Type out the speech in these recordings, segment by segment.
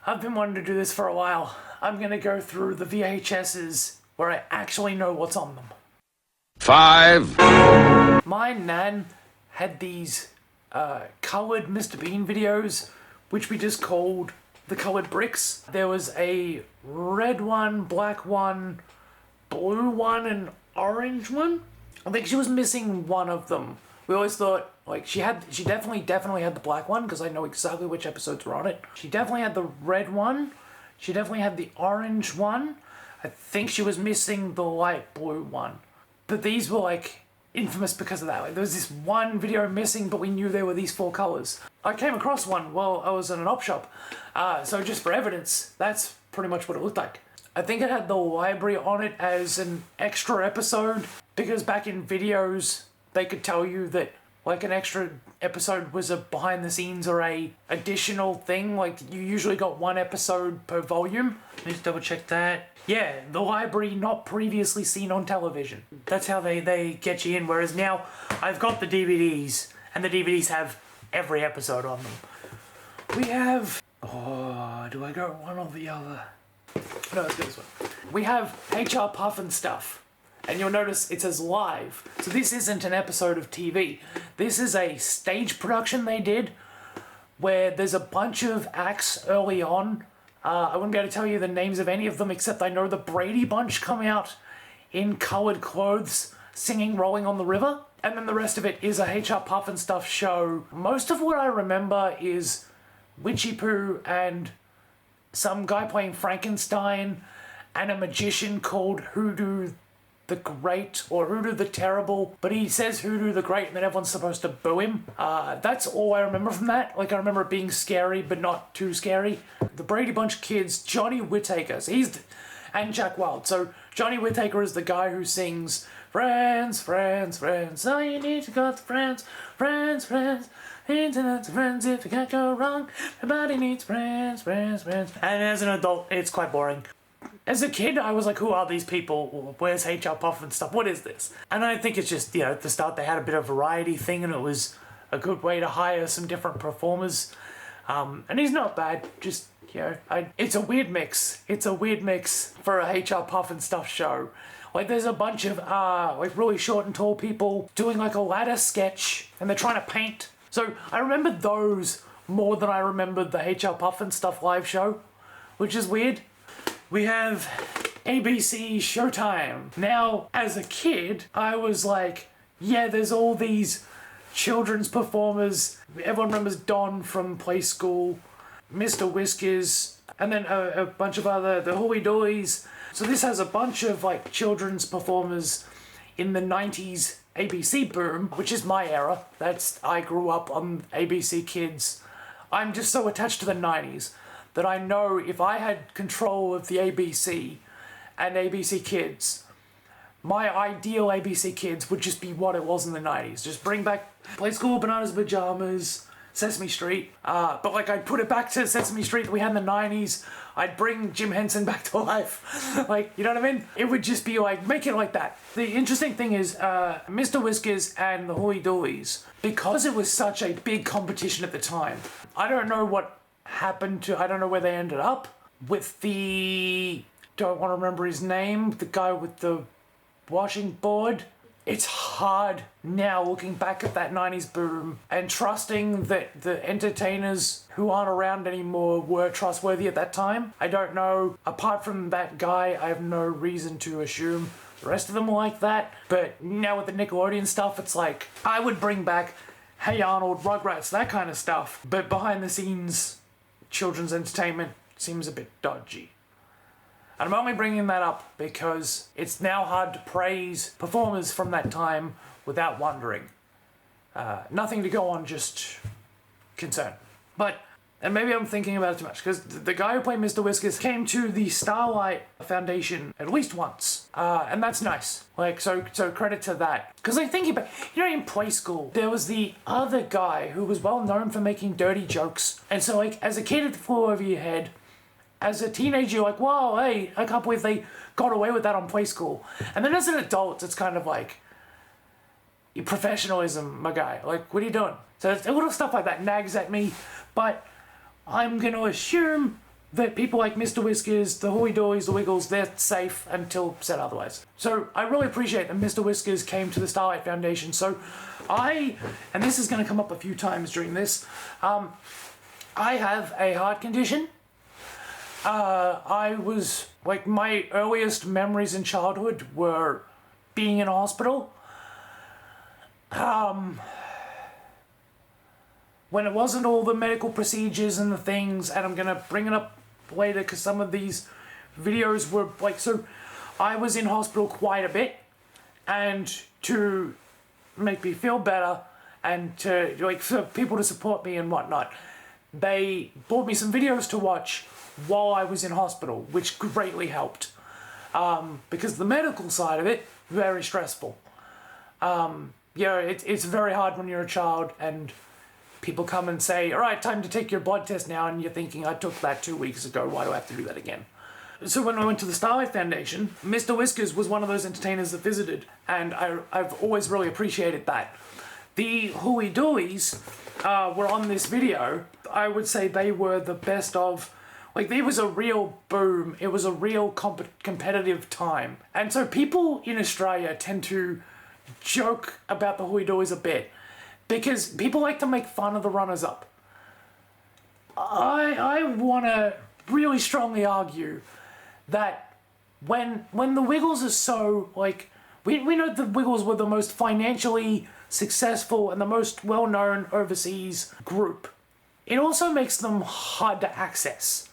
I've been wanting to do this for a while. I'm gonna go through the VHS's where I actually know what's on them. 5. My nan had these coloured Mr. Bean videos, which we just called the coloured bricks. There was a red one, black one, blue one, and orange one. I think she was missing one of them. We always thought, like, she definitely had the black one, because I know exactly which episodes were on it. She definitely had the red one. She definitely had the orange one. I think she was missing the light blue one. But these were, like, infamous because of that. Like, there was this one video missing, but we knew there were these 4 colours. I came across one while I was in an op shop. So just for evidence, that's pretty much what it looked like. I think it had the library on it as an extra episode, because back in videos, they could tell you that, like, an extra episode was a behind the scenes or a additional thing. Like, you usually got 1 episode per volume. Let's double check that. Yeah, the library not previously seen on television. That's how they get you in, whereas now I've got the DVDs, and the DVDs have every episode on them. We have... Oh, do I go one or the other? No, let's go this one. We have HR Puff and Stuff. And you'll notice it says live. So this isn't an episode of TV. This is a stage production they did where there's a bunch of acts early on. I wouldn't be able to tell you the names of any of them, except I know the Brady Bunch come out in coloured clothes singing Rolling on the River. And then the rest of it is a HR Puff and Stuff show. Most of what I remember is Witchy Poo and some guy playing Frankenstein and a magician called Hoodoo the Great, or Hoodoo the Terrible, but he says Hoodoo the Great and then everyone's supposed to boo him. That's all I remember from that. Like, I remember it being scary, but not too scary. The Brady Bunch kids, Johnny Whittaker, so and Jack Wild. So Johnny Whittaker is the guy who sings Friends, friends, friends, all you need to got the friends, friends, friends, internet's friends, if you can't go wrong, everybody needs friends, friends, friends. And as an adult, it's quite boring. As a kid, I was like, who are these people? Where's HR Puff and Stuff? What is this? And I think it's just, you know, at the start they had a bit of a variety thing and it was a good way to hire some different performers. And he's not bad, just, you know, it's a weird mix. It's a weird mix for a HR Puff and Stuff show. Like, there's a bunch of, like, really short and tall people doing, like, a ladder sketch and they're trying to paint. So I remember those more than I remembered the HR Puff and Stuff live show, which is weird. We have ABC Showtime. Now, as a kid, I was like, yeah, there's all these children's performers. Everyone remembers Don from Play School, Mr. Whiskers, and then a bunch of other, the Hooly Doolies. So this has a bunch of, like, children's performers in the 90s ABC boom, which is my era. I grew up on ABC Kids. I'm just so attached to the 90s. That I know if I had control of the ABC and ABC Kids, my ideal ABC Kids would just be what it was in the 90s. Just bring back Play School, Bananas, Pajamas, Sesame Street. But, like, I'd put it back to Sesame Street that we had in the 90s. I'd bring Jim Henson back to life. Like, you know what I mean? It would just be like, make it like that. The interesting thing is, Mr. Whiskers and the Hooly Doolies, because it was such a big competition at the time, I don't know what happened to, I don't know where they ended up with the, don't want to remember his name, the guy with the washing board. It's hard now looking back at that 90s boom and trusting that the entertainers who aren't around anymore were trustworthy at that time. I don't know. Apart from that guy, I have no reason to assume the rest of them were like that. But now with the Nickelodeon stuff, it's like, I would bring back Hey Arnold, Rugrats, that kind of stuff. But behind the scenes, children's entertainment seems a bit dodgy. And I'm only bringing that up because it's now hard to praise performers from that time without wondering. Nothing to go on, just concern. But, and maybe I'm thinking about it too much, because the guy who played Mr. Whiskers came to the Starlight Foundation at least once. And that's nice. Like, so credit to that. Because I think about, you know, in Play School, there was the other guy who was well known for making dirty jokes. And so, like, as a kid, it flew over your head. As a teenager, you're like, whoa, hey, I can't believe they got away with that on Play School. And then as an adult, it's kind of like, your professionalism, my guy. Like, what are you doing? So it's a little stuff like that nags at me, but I'm going to assume that people like Mr. Whiskers, the Hooey Doolies, the Wiggles, they're safe until said otherwise. So I really appreciate that Mr. Whiskers came to the Starlight Foundation. So and this is going to come up a few times during this, I have a heart condition. I was, like, my earliest memories in childhood were being in a hospital. When it wasn't all the medical procedures and the things, and I'm gonna bring it up later because some of these videos were like, so I was in hospital quite a bit, and to make me feel better and to, like, for people to support me and whatnot, they bought me some videos to watch while I was in hospital, which greatly helped, because the medical side of it, very stressful. It's very hard when you're a child and people come and say, all right, time to take your blood test now, and you're thinking, I took that 2 weeks ago, why do I have to do that again? So when I went to the Starlight Foundation, Mr. Whiskers was one of those entertainers that visited, and I've always really appreciated that. The Hooey Doolies were on this video. I would say they were the best of, like, there was a real boom. It was a real competitive time. And so people in Australia tend to joke about the Hooey Doolies a bit because people like to make fun of the runners-up. I want to really strongly argue that when the Wiggles are so, like, we know the Wiggles were the most financially successful and the most well-known overseas group. It also makes them hard to access.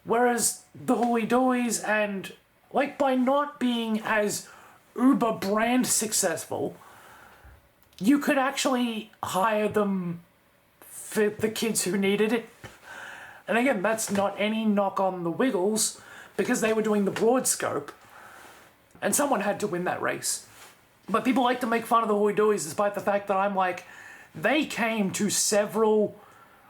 Whereas the Hooey Doolies, and, like, by not being as uber brand successful, you could actually hire them for the kids who needed it. And again, that's not any knock on the Wiggles, because they were doing the broad scope, and someone had to win that race. But people like to make fun of the Hooey Doolies despite the fact that I'm like, they came to several,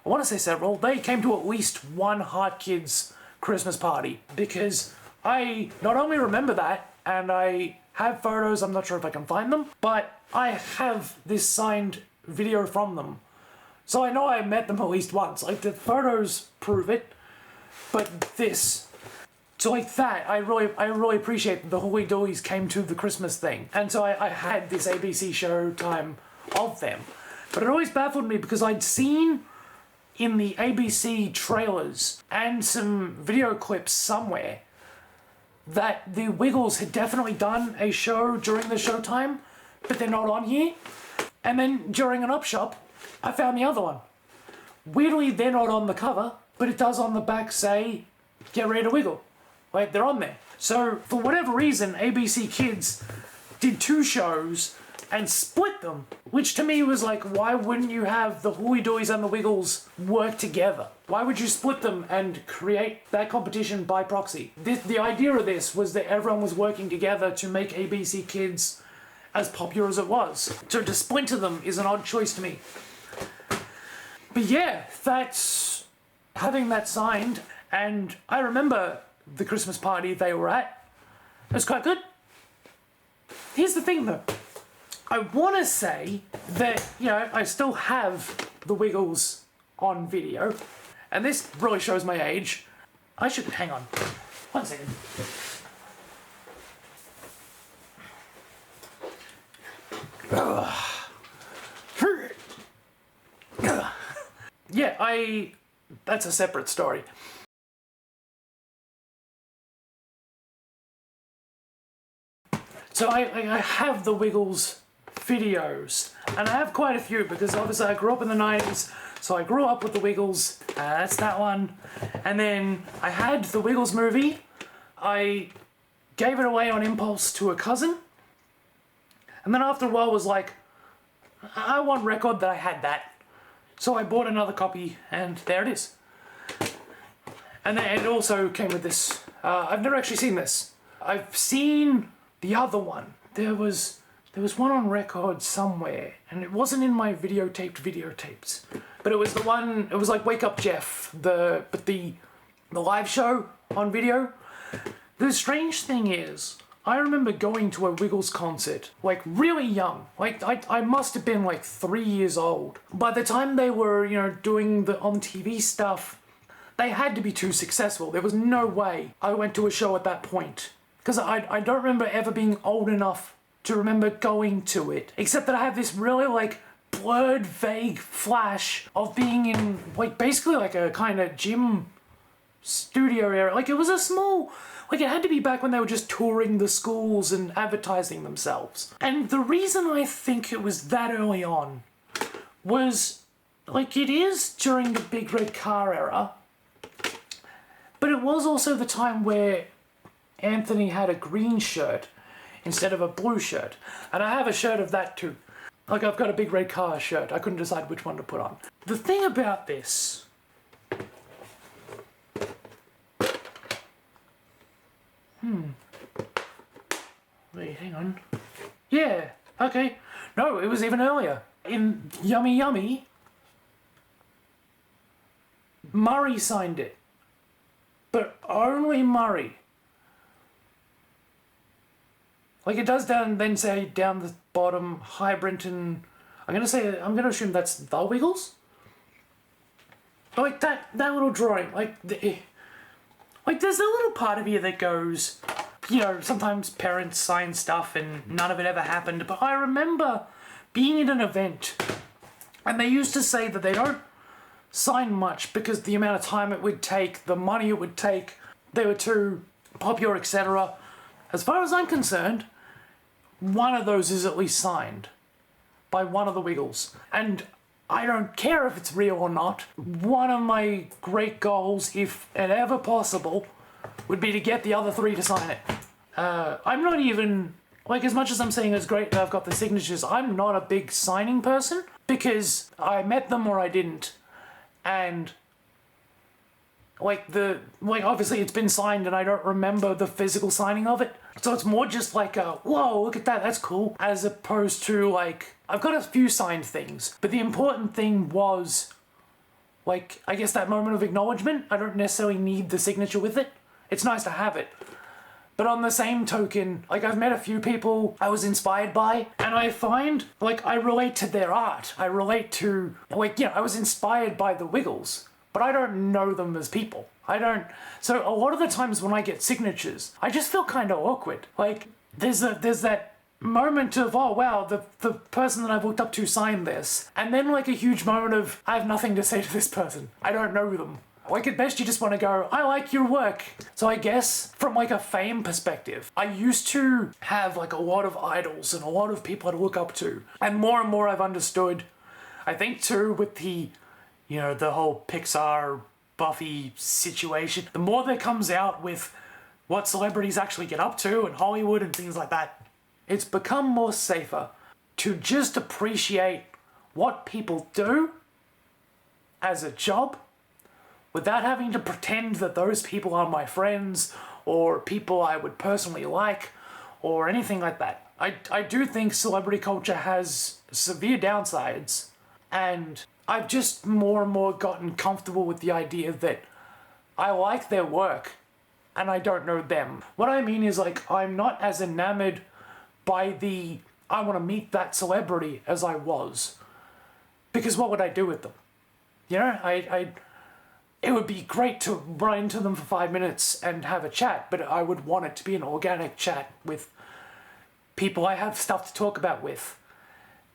I want to say several, they came to at least one Heart Kids Christmas party, because I not only remember that, and I have photos, I'm not sure if I can find them, but I have this signed video from them. So I know I met them at least once. Like, the photos prove it, but this. So like that, I really appreciate that the Hooey Doolies came to the Christmas thing. And so I had this ABC show time of them. But it always baffled me because I'd seen in the ABC trailers and some video clips somewhere that the Wiggles had definitely done a show during the showtime, but they're not on here. And then during an up shop, I found the other one. Weirdly, they're not on the cover, but it does on the back say, get ready to wiggle. Like, they're on there. So, for whatever reason, ABC Kids did two shows and split them, which to me was like, why wouldn't you have the Hooey Doolies and the Wiggles work together? Why would you split them and create that competition by proxy? The idea of this was that everyone was working together to make ABC Kids as popular as it was. So to splinter them is an odd choice to me. But yeah, that's having that signed, and I remember the Christmas party they were at. It was quite good. Here's the thing though. I want to say that, you know, I still have the Wiggles on video, and this really shows my age. I should, hang on, 1 second. Yeah, that's a separate story. So I have the Wiggles videos, and I have quite a few because obviously I grew up in the 90's, so I grew up with the Wiggles, that's that one. And then I had the Wiggles movie. I gave it away on impulse to a cousin, and then after a while was like, I want record that I had that. So I bought another copy, and there it is. And then it also came with this. I've never actually seen this. I've seen the other one. There was one on record somewhere, and it wasn't in my videotapes. But it was the one, it was like Wake Up Jeff, the live show on video. The strange thing is, I remember going to a Wiggles concert, like really young. Like I must have been like 3 years old. By the time they were, doing the on TV stuff, they had to be too successful. There was no way I went to a show at that point. Because I don't remember ever being old enough to remember going to it. Except that I have this really like blurred, vague flash of being in like basically like a kind of gym studio area. Like it was a small, like it had to be back when they were just touring the schools and advertising themselves. And the reason I think it was that early on was like it is during the big red car era, but it was also the time where Anthony had a green shirt instead of a blue shirt. And I have a shirt of that too. Like I've got a big red car shirt. I couldn't decide which one to put on. The thing about this Wait, hang on. Yeah, okay. No, it was even earlier. In Yummy Yummy, Murray signed it. But only Murray. Like it does then say down the bottom, hi Brenton. I'm gonna assume that's the Wiggles. Like that little drawing, like there's a little part of you that goes, sometimes parents sign stuff and none of it ever happened. But I remember being at an event and they used to say that they don't sign much because the amount of time it would take, the money it would take, they were too popular, etc. As far as I'm concerned, one of those is at least signed by one of the Wiggles. And I don't care if it's real or not. One of my great goals, if it ever possible, would be to get the other three to sign it. I'm not even, like as much as I'm saying it's great that I've got the signatures, I'm not a big signing person because I met them or I didn't. And obviously it's been signed and I don't remember the physical signing of it. So it's more just like whoa, look at that, that's cool. As opposed to like, I've got a few signed things, but the important thing was like, I guess that moment of acknowledgement. I don't necessarily need the signature with it. It's nice to have it. But on the same token, like I've met a few people I was inspired by, and I find like I relate to their art. I relate to I was inspired by the Wiggles, but I don't know them as people. So a lot of the times when I get signatures, I just feel kind of awkward. Like there's that moment of, oh wow, the person that I've looked up to signed this. And then like a huge moment of, I have nothing to say to this person. I don't know them. Like at best you just want to go, I like your work. So I guess from like a fame perspective, I used to have like a lot of idols and a lot of people to look up to. And more I've understood, I think too with the whole Pixar Buffy situation, the more that comes out with what celebrities actually get up to in Hollywood and things like that, it's become more safer to just appreciate what people do as a job without having to pretend that those people are my friends or people I would personally like or anything like that. I do think celebrity culture has severe downsides, and I've just more and more gotten comfortable with the idea that I like their work and I don't know them. What I mean is like, I'm not as enamored by I want to meet that celebrity as I was. Because what would I do with them? It would be great to run into them for 5 minutes and have a chat, but I would want it to be an organic chat with people I have stuff to talk about with,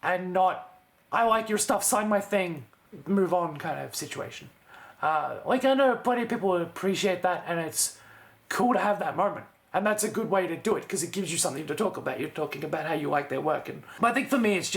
and not, I like your stuff, sign my thing, move on kind of situation. I know plenty of people would appreciate that, and it's cool to have that moment. And that's a good way to do it, because it gives you something to talk about. You're talking about how you like their work. But I think for me, it's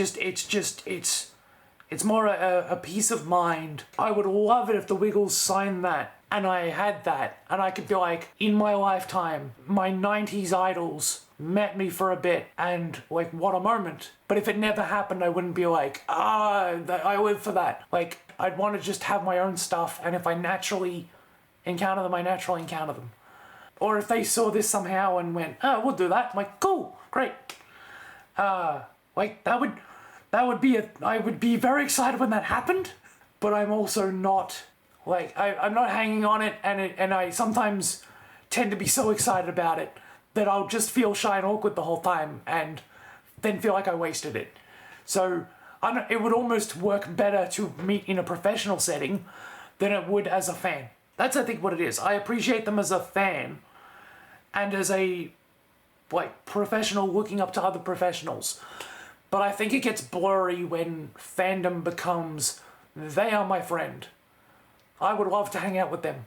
more a peace of mind. I would love it if the Wiggles signed that, and I had that, and I could be like, in my lifetime, my 90's idols met me for a bit, and like, what a moment. But if it never happened, I wouldn't be like, I live for that. Like, I'd want to just have my own stuff, and if I naturally encounter them, I naturally encounter them. Or if they saw this somehow and went, oh, we'll do that. I'm like, cool, great. I would be very excited when that happened, but I'm also not, I'm not hanging on it, and I sometimes tend to be so excited about it that I'll just feel shy and awkward the whole time and then feel like I wasted it. So it would almost work better to meet in a professional setting than it would as a fan. That's, I think, what it is. I appreciate them as a fan and as a professional looking up to other professionals. But I think it gets blurry when fandom becomes, they are my friend. I would love to hang out with them.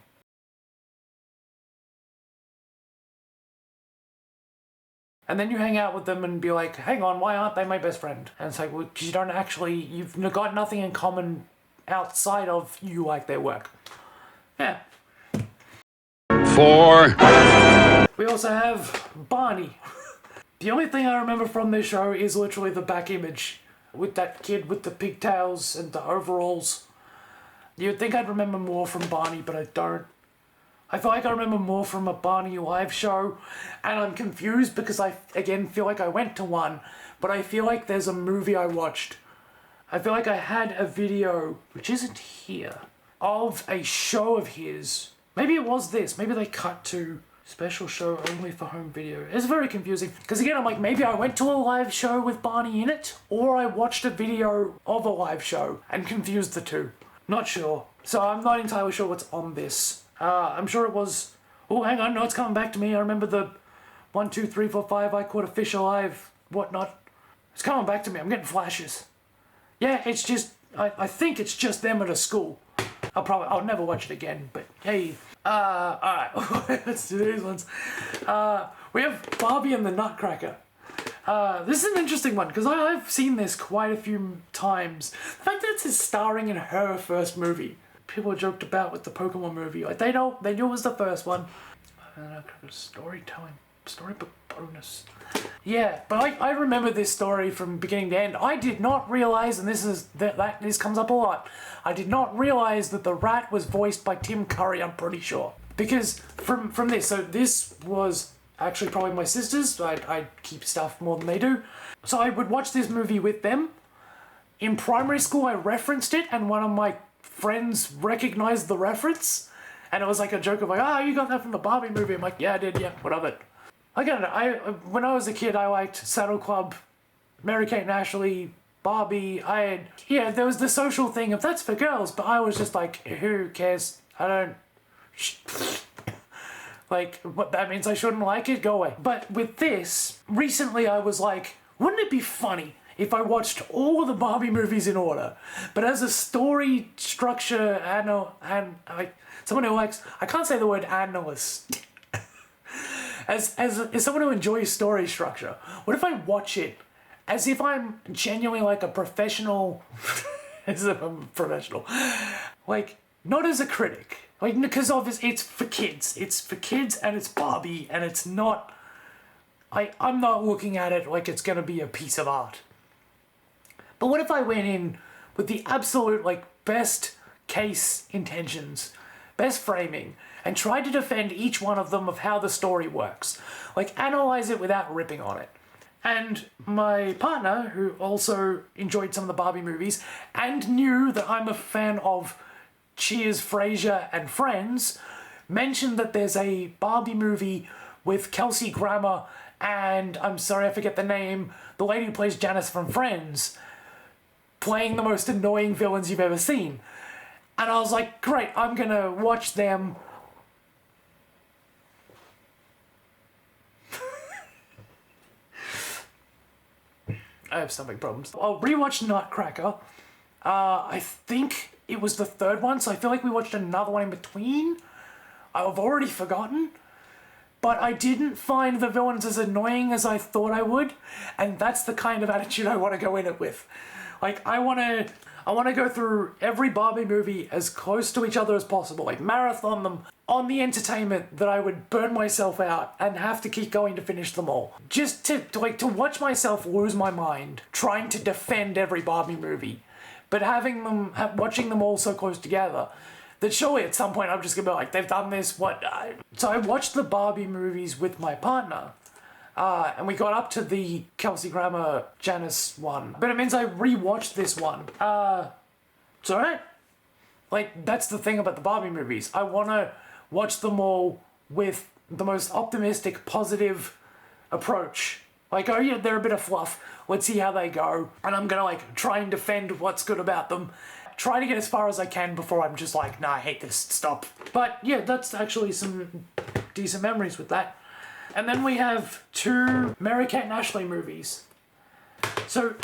And then you hang out with them and be like, hang on, why aren't they my best friend? And it's like, well, because you've got nothing in common outside of you like their work. Yeah. 4. We also have Barney. The only thing I remember from this show is literally the back image with that kid with the pigtails and the overalls. You'd think I'd remember more from Barney, but I don't. I feel like I remember more from a Barney live show, and I'm confused because I, again, feel like I went to one, but I feel like there's a movie I watched. I feel like I had a video, which isn't here, of a show of his. Maybe it was this. Maybe they cut to special show only for home video. It's very confusing. Because again, I'm like, maybe I went to a live show with Barney in it, or I watched a video of a live show and confused the two. Not sure. So I'm not entirely sure what's on this. I'm sure it was... Oh, hang on. No, it's coming back to me. I remember the 1, 2, 3, 4, 5, I caught a fish alive, whatnot. It's coming back to me. I'm getting flashes. Yeah, it's just... I think it's just them at a school. I'll never watch it again, but hey. Alright, let's do these ones. We have Barbie and the Nutcracker. This is an interesting one, because I've seen this quite a few times. The fact that it's starring in her first movie. People joked about with the Pokemon movie. Like, they knew it was the first one. Storytelling. Storybook bonus. Yeah, but I remember this story from beginning to end. I did not realize, and this comes up a lot, I did not realize that the rat was voiced by Tim Curry, I'm pretty sure. Because from this, so this was actually probably my sisters. I keep stuff more than they do. So I would watch this movie with them. In primary school, I referenced it, and one of my friends recognized the reference. And it was like a joke of like, you got that from the Barbie movie. I'm like, yeah, I did, yeah, what of it? I don't know, when I was a kid, I liked Saddle Club, Mary-Kate and Ashley, Barbie. There was the social thing of that's for girls, but I was just like, who cares? I don't... Like, what, that means I shouldn't like it? Go away. But with this, recently I was like, wouldn't it be funny if I watched all of the Barbie movies in order, but as a story structure, someone who likes, I can't say the word analyst. As someone who enjoys story structure, what if I watch it as if I'm genuinely like a professional, like, not as a critic, like, because obviously it's for kids and it's Barbie and it's not, I'm not looking at it like it's gonna be a piece of art. But what if I went in with the absolute, like, best case intentions, best framing, and tried to defend each one of them of how the story works. Like, analyze it without ripping on it. And my partner, who also enjoyed some of the Barbie movies, and knew that I'm a fan of Cheers, Frasier, and Friends, mentioned that there's a Barbie movie with Kelsey Grammer and, I'm sorry, I forget the name, the lady who plays Janice from Friends, playing the most annoying villains you've ever seen. And I was like, great, I'm gonna watch them. I have stomach problems. I'll rewatch Nutcracker. I think it was the third one, so I feel like we watched another one in between. I've already forgotten. But I didn't find the villains as annoying as I thought I would, and that's the kind of attitude I want to go in it with. Like, I want to go through every Barbie movie as close to each other as possible, like marathon them on the entertainment that I would burn myself out and have to keep going to finish them all. Just to watch myself lose my mind trying to defend every Barbie movie, but watching them all so close together that surely at some point I'm just gonna be like, they've done this, what? So I watched the Barbie movies with my partner. And we got up to the Kelsey Grammer Janice one. But it means I rewatched this one. It's alright. Like, that's the thing about the Barbie movies. I want to watch them all with the most optimistic, positive approach. Like, oh yeah, they're a bit of fluff. Let's see how they go. And I'm gonna like try and defend what's good about them. Try to get as far as I can before I'm just like, nah, I hate this, stop. But yeah, that's actually some decent memories with that. And then we have 2 Mary Kate and Ashley movies. So,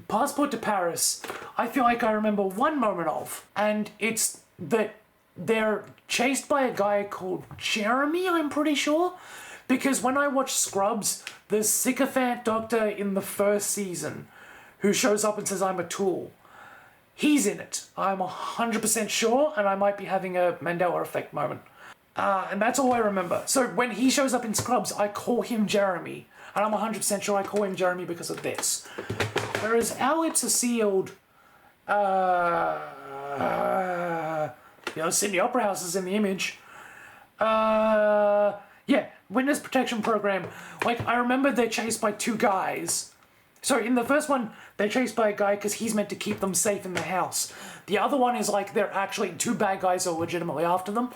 Passport to Paris, I feel like I remember one moment of, and it's that they're chased by a guy called Jeremy, I'm pretty sure. Because when I watch Scrubs, the sycophant doctor in the first season who shows up and says, I'm a tool, he's in it. I'm 100% sure, and I might be having a Mandela effect moment. And that's all I remember. So when he shows up in Scrubs, I call him Jeremy. And I'm 100% sure I call him Jeremy because of this. Whereas Our Lips Are Sealed, Sydney Opera House is in the image. Yeah, Witness Protection Program. Like, I remember they're chased by 2 guys. So in the first one, they're chased by a guy because he's meant to keep them safe in the house. The other one is like they're actually 2 bad guys who are legitimately after them.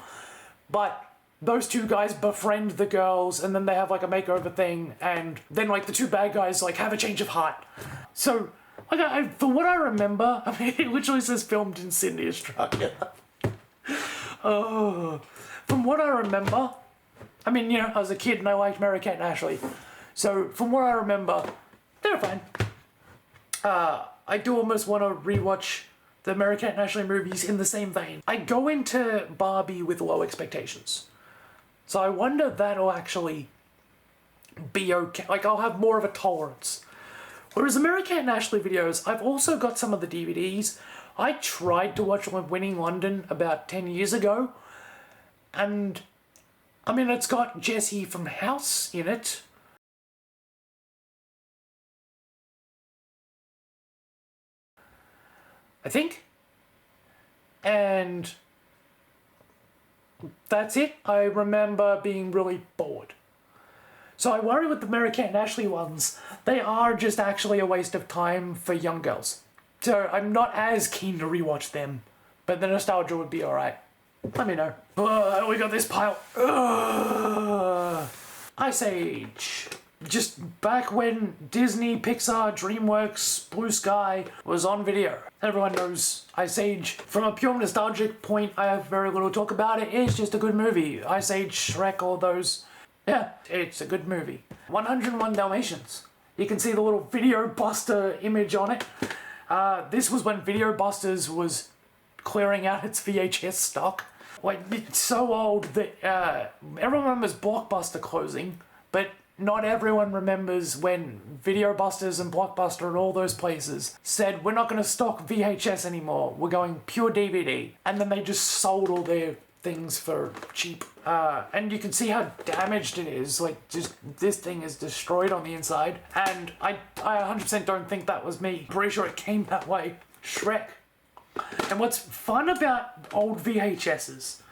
But those 2 guys befriend the girls, and then they have like a makeover thing, and then like the 2 bad guys like have a change of heart. So, like, for what I remember, I mean, it literally says filmed in Sydney, Australia. Oh, from what I remember, I mean, I was a kid and I liked Mary Kate and Ashley. So, from what I remember, they're fine. I do almost want to rewatch the Mary Kate and Ashley movies in the same vein. I go into Barbie with low expectations. So I wonder if that'll actually be okay. Like, I'll have more of a tolerance. Whereas the Mary Kate and Ashley videos, I've also got some of the DVDs. I tried to watch Winning London about 10 years ago. And, I mean, it's got Jessie from House in it. I think. And that's it. I remember being really bored. So I worry with the Mary Kate and Ashley ones, they are just actually a waste of time for young girls. So I'm not as keen to rewatch them, but the nostalgia would be alright. Let me know. We got this pile. Ice Age. Just back when Disney, Pixar, DreamWorks, Blue Sky was on video. Everyone knows Ice Age. From a pure nostalgic point, I have very little to talk about it. It's just a good movie. Ice Age, Shrek, all those. Yeah, it's a good movie. 101 Dalmatians. You can see the little Video Buster image on it. This was when Video Busters was clearing out its VHS stock. Like, it's so old that everyone remembers Blockbuster closing, but not everyone remembers when Video Busters and Blockbuster and all those places said, we're not going to stock VHS anymore, we're going pure DVD. And then they just sold all their things for cheap. And you can see how damaged it is. Like, just this thing is destroyed on the inside. And I 100% don't think that was me. Pretty sure it came that way. Shrek. And what's fun about old VHSs,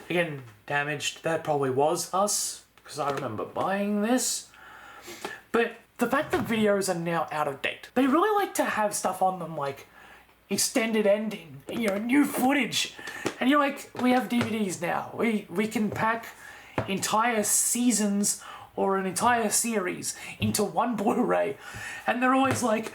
again, damaged, that probably was us, because I remember buying this. But the fact that videos are now out of date, they really like to have stuff on them like extended ending, new footage. And you're like, we have DVDs now. We can pack entire seasons or an entire series into one Blu-ray. And they're always like,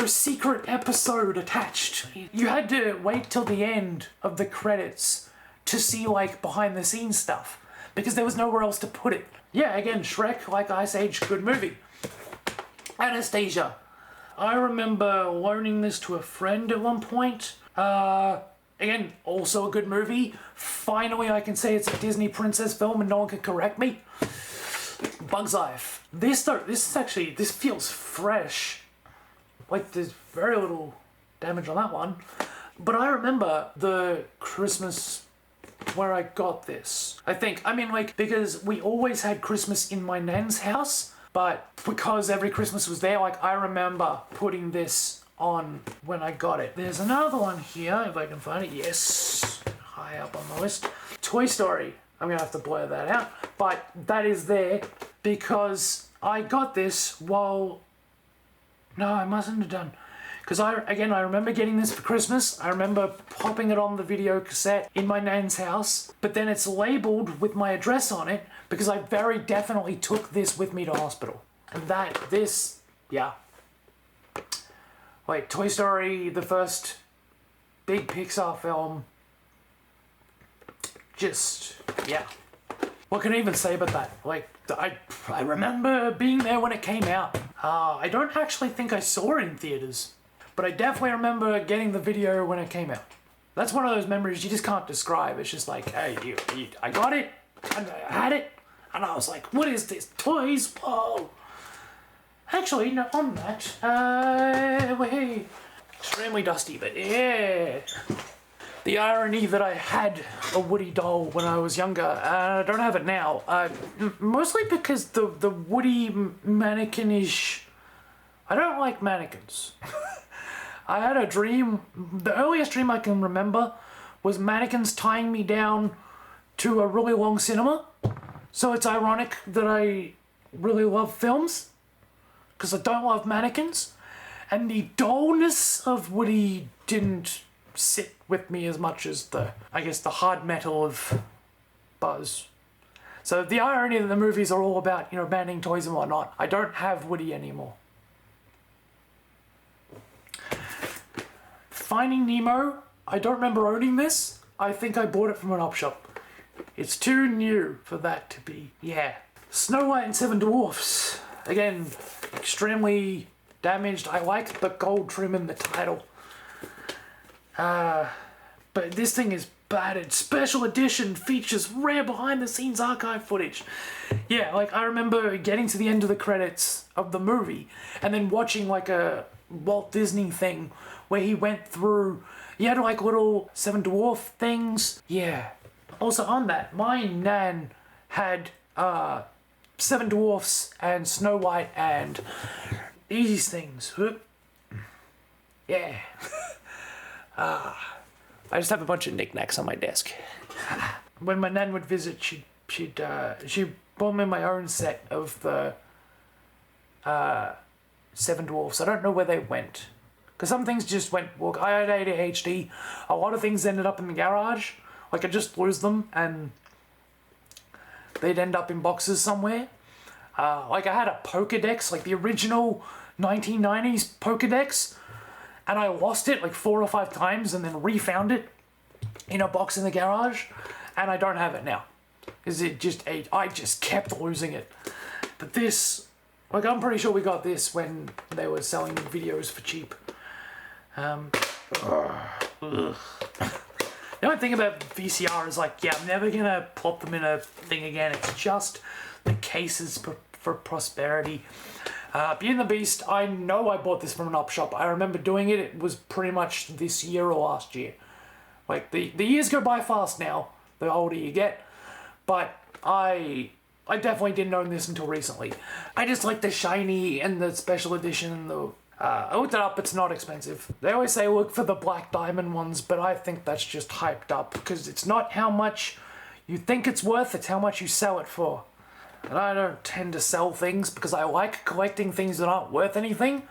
secret episode attached. You had to wait till the end of the credits to see like behind the scenes stuff because there was nowhere else to put it. Yeah, again, Shrek, like Ice Age, good movie. Anastasia. I remember loaning this to a friend at one point. Again, also a good movie. Finally, I can say it's a Disney princess film and no one can correct me. Bug's Life. This feels fresh. Like, there's very little damage on that one. But I remember the Christmas where I got this. Because we always had Christmas in my nan's house, but because every Christmas was there, I remember putting this on when I got it. There's another one here, if I can find it. Yes, high up on the list. Toy Story. I'm gonna have to blur that out, but that is there because I got this while... No, I mustn't have done. Because I remember getting this for Christmas. I remember popping it on the video cassette in my nan's house, but then it's labeled with my address on it because I very definitely took this with me to hospital. And yeah. Like, Toy Story, the first big Pixar film. Just, yeah. What can I even say about that? Like, I remember being there when it came out. I don't actually think I saw it in theaters, but I definitely remember getting the video when it came out. That's one of those memories you just can't describe. It's just like, hey, I got it, I had it, and I was like, what is this? Toys? Whoa. Actually, no, on that, wait, extremely dusty, but yeah. The irony that I had a Woody doll when I was younger, and I don't have it now, mostly because the Woody mannequin-ish, I don't like mannequins. I had a dream, the earliest dream I can remember was mannequins tying me down to a really long cinema. So it's ironic that I really love films, because I don't love mannequins. And the dullness of Woody didn't sit with me as much as the hard metal of Buzz. So the irony that the movies are all about, banning toys and whatnot. I don't have Woody anymore. Finding Nemo, I don't remember owning this. I think I bought it from an op shop. It's too new for that to be, yeah. Snow White and Seven Dwarfs. Again, extremely damaged. I like the gold trim in the title. But this thing is battered. Special edition features rare behind the scenes archive footage. Yeah, like I remember getting to the end of the credits of the movie and then watching like a Walt Disney thing where he went through, he had like little Seven Dwarf things. Yeah. Also on that, my nan had Seven Dwarfs and Snow White and these things. Yeah. I just have a bunch of knickknacks on my desk. When my nan would visit, she bought me my own set of the Seven Dwarfs. I don't know where they went. Because some things just went, well, I had ADHD. A lot of things ended up in the garage. Like, I just lose them and they'd end up in boxes somewhere. Like, I had a Pokédex, like the original 1990's Pokédex. And I lost it like 4 or 5 times and then refound it in a box in the garage. And I don't have it now. Because I just kept losing it. But this, like I'm pretty sure we got this when they were selling videos for cheap. The only thing about VCR is like, yeah, I'm never gonna plop them in a thing again. It's just the cases for prosperity. Beauty and the Beast, I know I bought this from an op shop. I remember doing it. It was pretty much this year or last year. Like, the years go by fast now, the older you get. But I definitely didn't own this until recently. I just like the shiny and the special edition and I looked it up, it's not expensive. They always say look for the black diamond ones, but I think that's just hyped up because it's not how much you think it's worth, it's how much you sell it for. And I don't tend to sell things because I like collecting things that aren't worth anything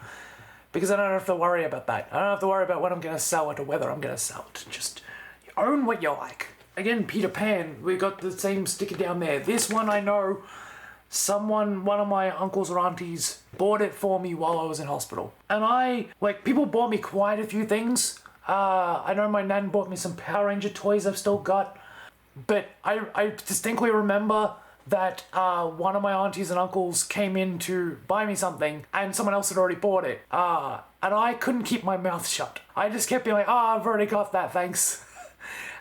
because I don't have to worry about that. I don't have to worry about when I'm going to sell it or whether I'm going to sell it. Just own what you like. Again, Peter Pan, we got the same sticker down there. This one I know one of my uncles or aunties bought it for me while I was in hospital. And people bought me quite a few things. I know my nan bought me some Power Ranger toys I've still got. But I distinctly remember that one of my aunties and uncles came in to buy me something and someone else had already bought it. And I couldn't keep my mouth shut. I just kept being like, I've already got that, thanks.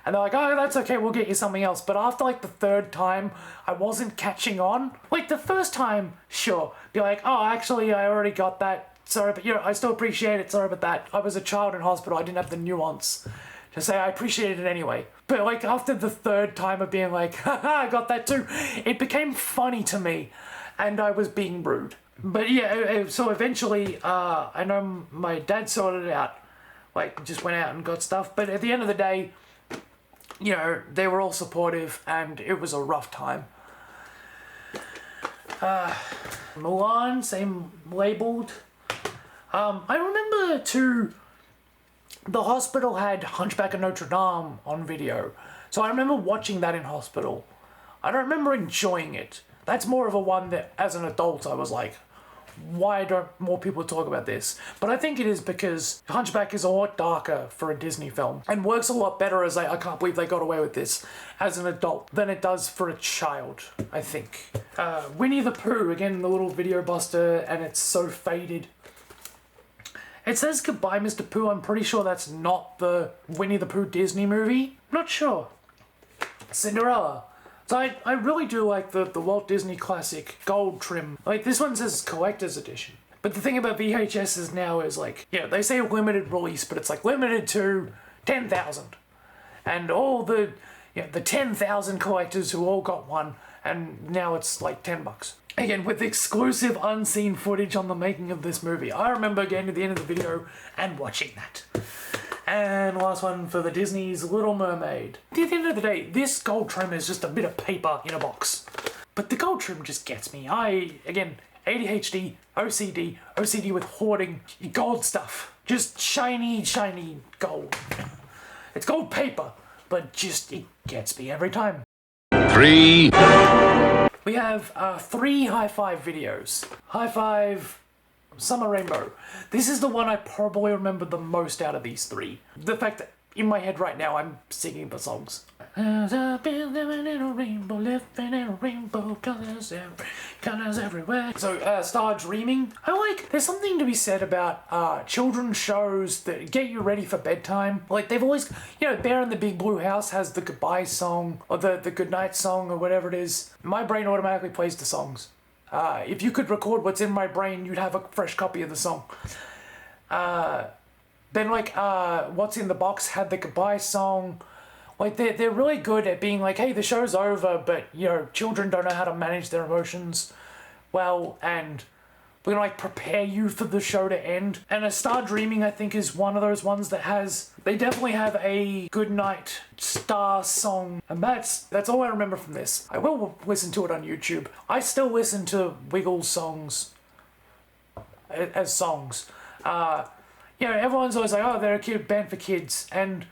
And they're like, oh, that's okay, we'll get you something else. But after like the 3rd time, I wasn't catching on. Like the first time, sure. Be like, oh, actually, I already got that. Sorry, but I still appreciate it. Sorry about that. I was a child in hospital. I didn't have the nuance to say I appreciated it anyway. But like after the 3rd time of being like, haha, I got that too, it became funny to me. And I was being rude. But yeah, so eventually, I know my dad sorted it out. Like, just went out and got stuff. But at the end of the day, they were all supportive and it was a rough time. Mulan, same labeled. I remember too, the hospital had Hunchback of Notre Dame on video. So I remember watching that in hospital. I don't remember enjoying it. That's more of a one that as an adult I was like, why don't more people talk about this? But I think it is because Hunchback is a lot darker for a Disney film and works a lot better as I can't believe they got away with this as an adult than it does for a child, I think. Winnie the Pooh, again, the little video buster, and it's so faded. It says Goodbye, Mr. Pooh. I'm pretty sure that's not the Winnie the Pooh Disney movie. Not sure. Cinderella. So I really do like the Walt Disney classic gold trim. Like, this one says collector's edition. But the thing about VHSs now is, like, you know, they say limited release, but it's like limited to 10,000. And all the, you know, the 10,000 collectors who all got one, and now it's like $10. Again, with exclusive unseen footage on the making of this movie. I remember getting to the end of the video and watching that. And last one for the Disney's Little Mermaid. At the end of the day, this gold trim is just a bit of paper in a box. But the gold trim just gets me. Again, ADHD, OCD with hoarding, gold stuff. Just shiny, shiny gold. It's gold paper, but just, it gets me every time. 3. We have 3 high five videos. High five, Summer Rainbow. This is the one I probably remember the most out of these 3. The fact that in my head right now I'm singing the songs. I've been living in a rainbow, living in a rainbow, colors everywhere. So, Star Dreaming. There's something to be said about children's shows that get you ready for bedtime. Like, they've always, you know, Bear in the Big Blue House has the goodbye song, or the goodnight song, or whatever it is. My brain automatically plays the songs. If you could record what's in my brain, you'd have a fresh copy of the song. Then, like, What's in the Box had the goodbye song. Like, they're really good at being like, hey, the show's over, but, you know, children don't know how to manage their emotions well, and we're gonna, like, prepare you for the show to end. And A Star Dreaming, I think, is one of those ones that they definitely have a goodnight star song, and that's all I remember from this. I will listen to it on YouTube. I still listen to Wiggles songs as songs. You know, everyone's always like, oh, they're a cute band for kids, and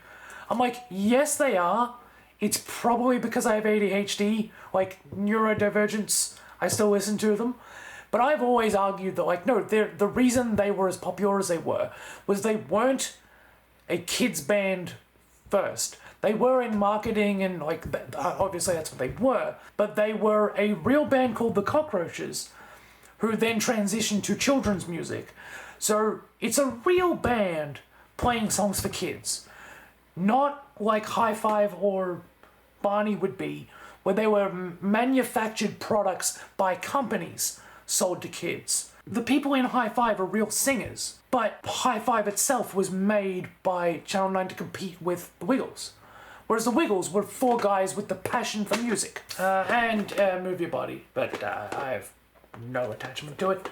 I'm like, yes, they are. It's probably because I have ADHD, like neurodivergence. I still listen to them. But I've always argued that, like, no, the reason they were as popular as they were was they weren't a kids band first. They were in marketing and, like, obviously that's what they were. But they were a real band called the Cockroaches, who then transitioned to children's music. So it's a real band playing songs for kids. Not like High Five or Barney would be, where they were manufactured products by companies sold to kids. The people in High Five are real singers, but High Five itself was made by Channel 9 to compete with the Wiggles. Whereas the Wiggles were 4 guys with the passion for music. And Move Your Body, but I have no attachment to it.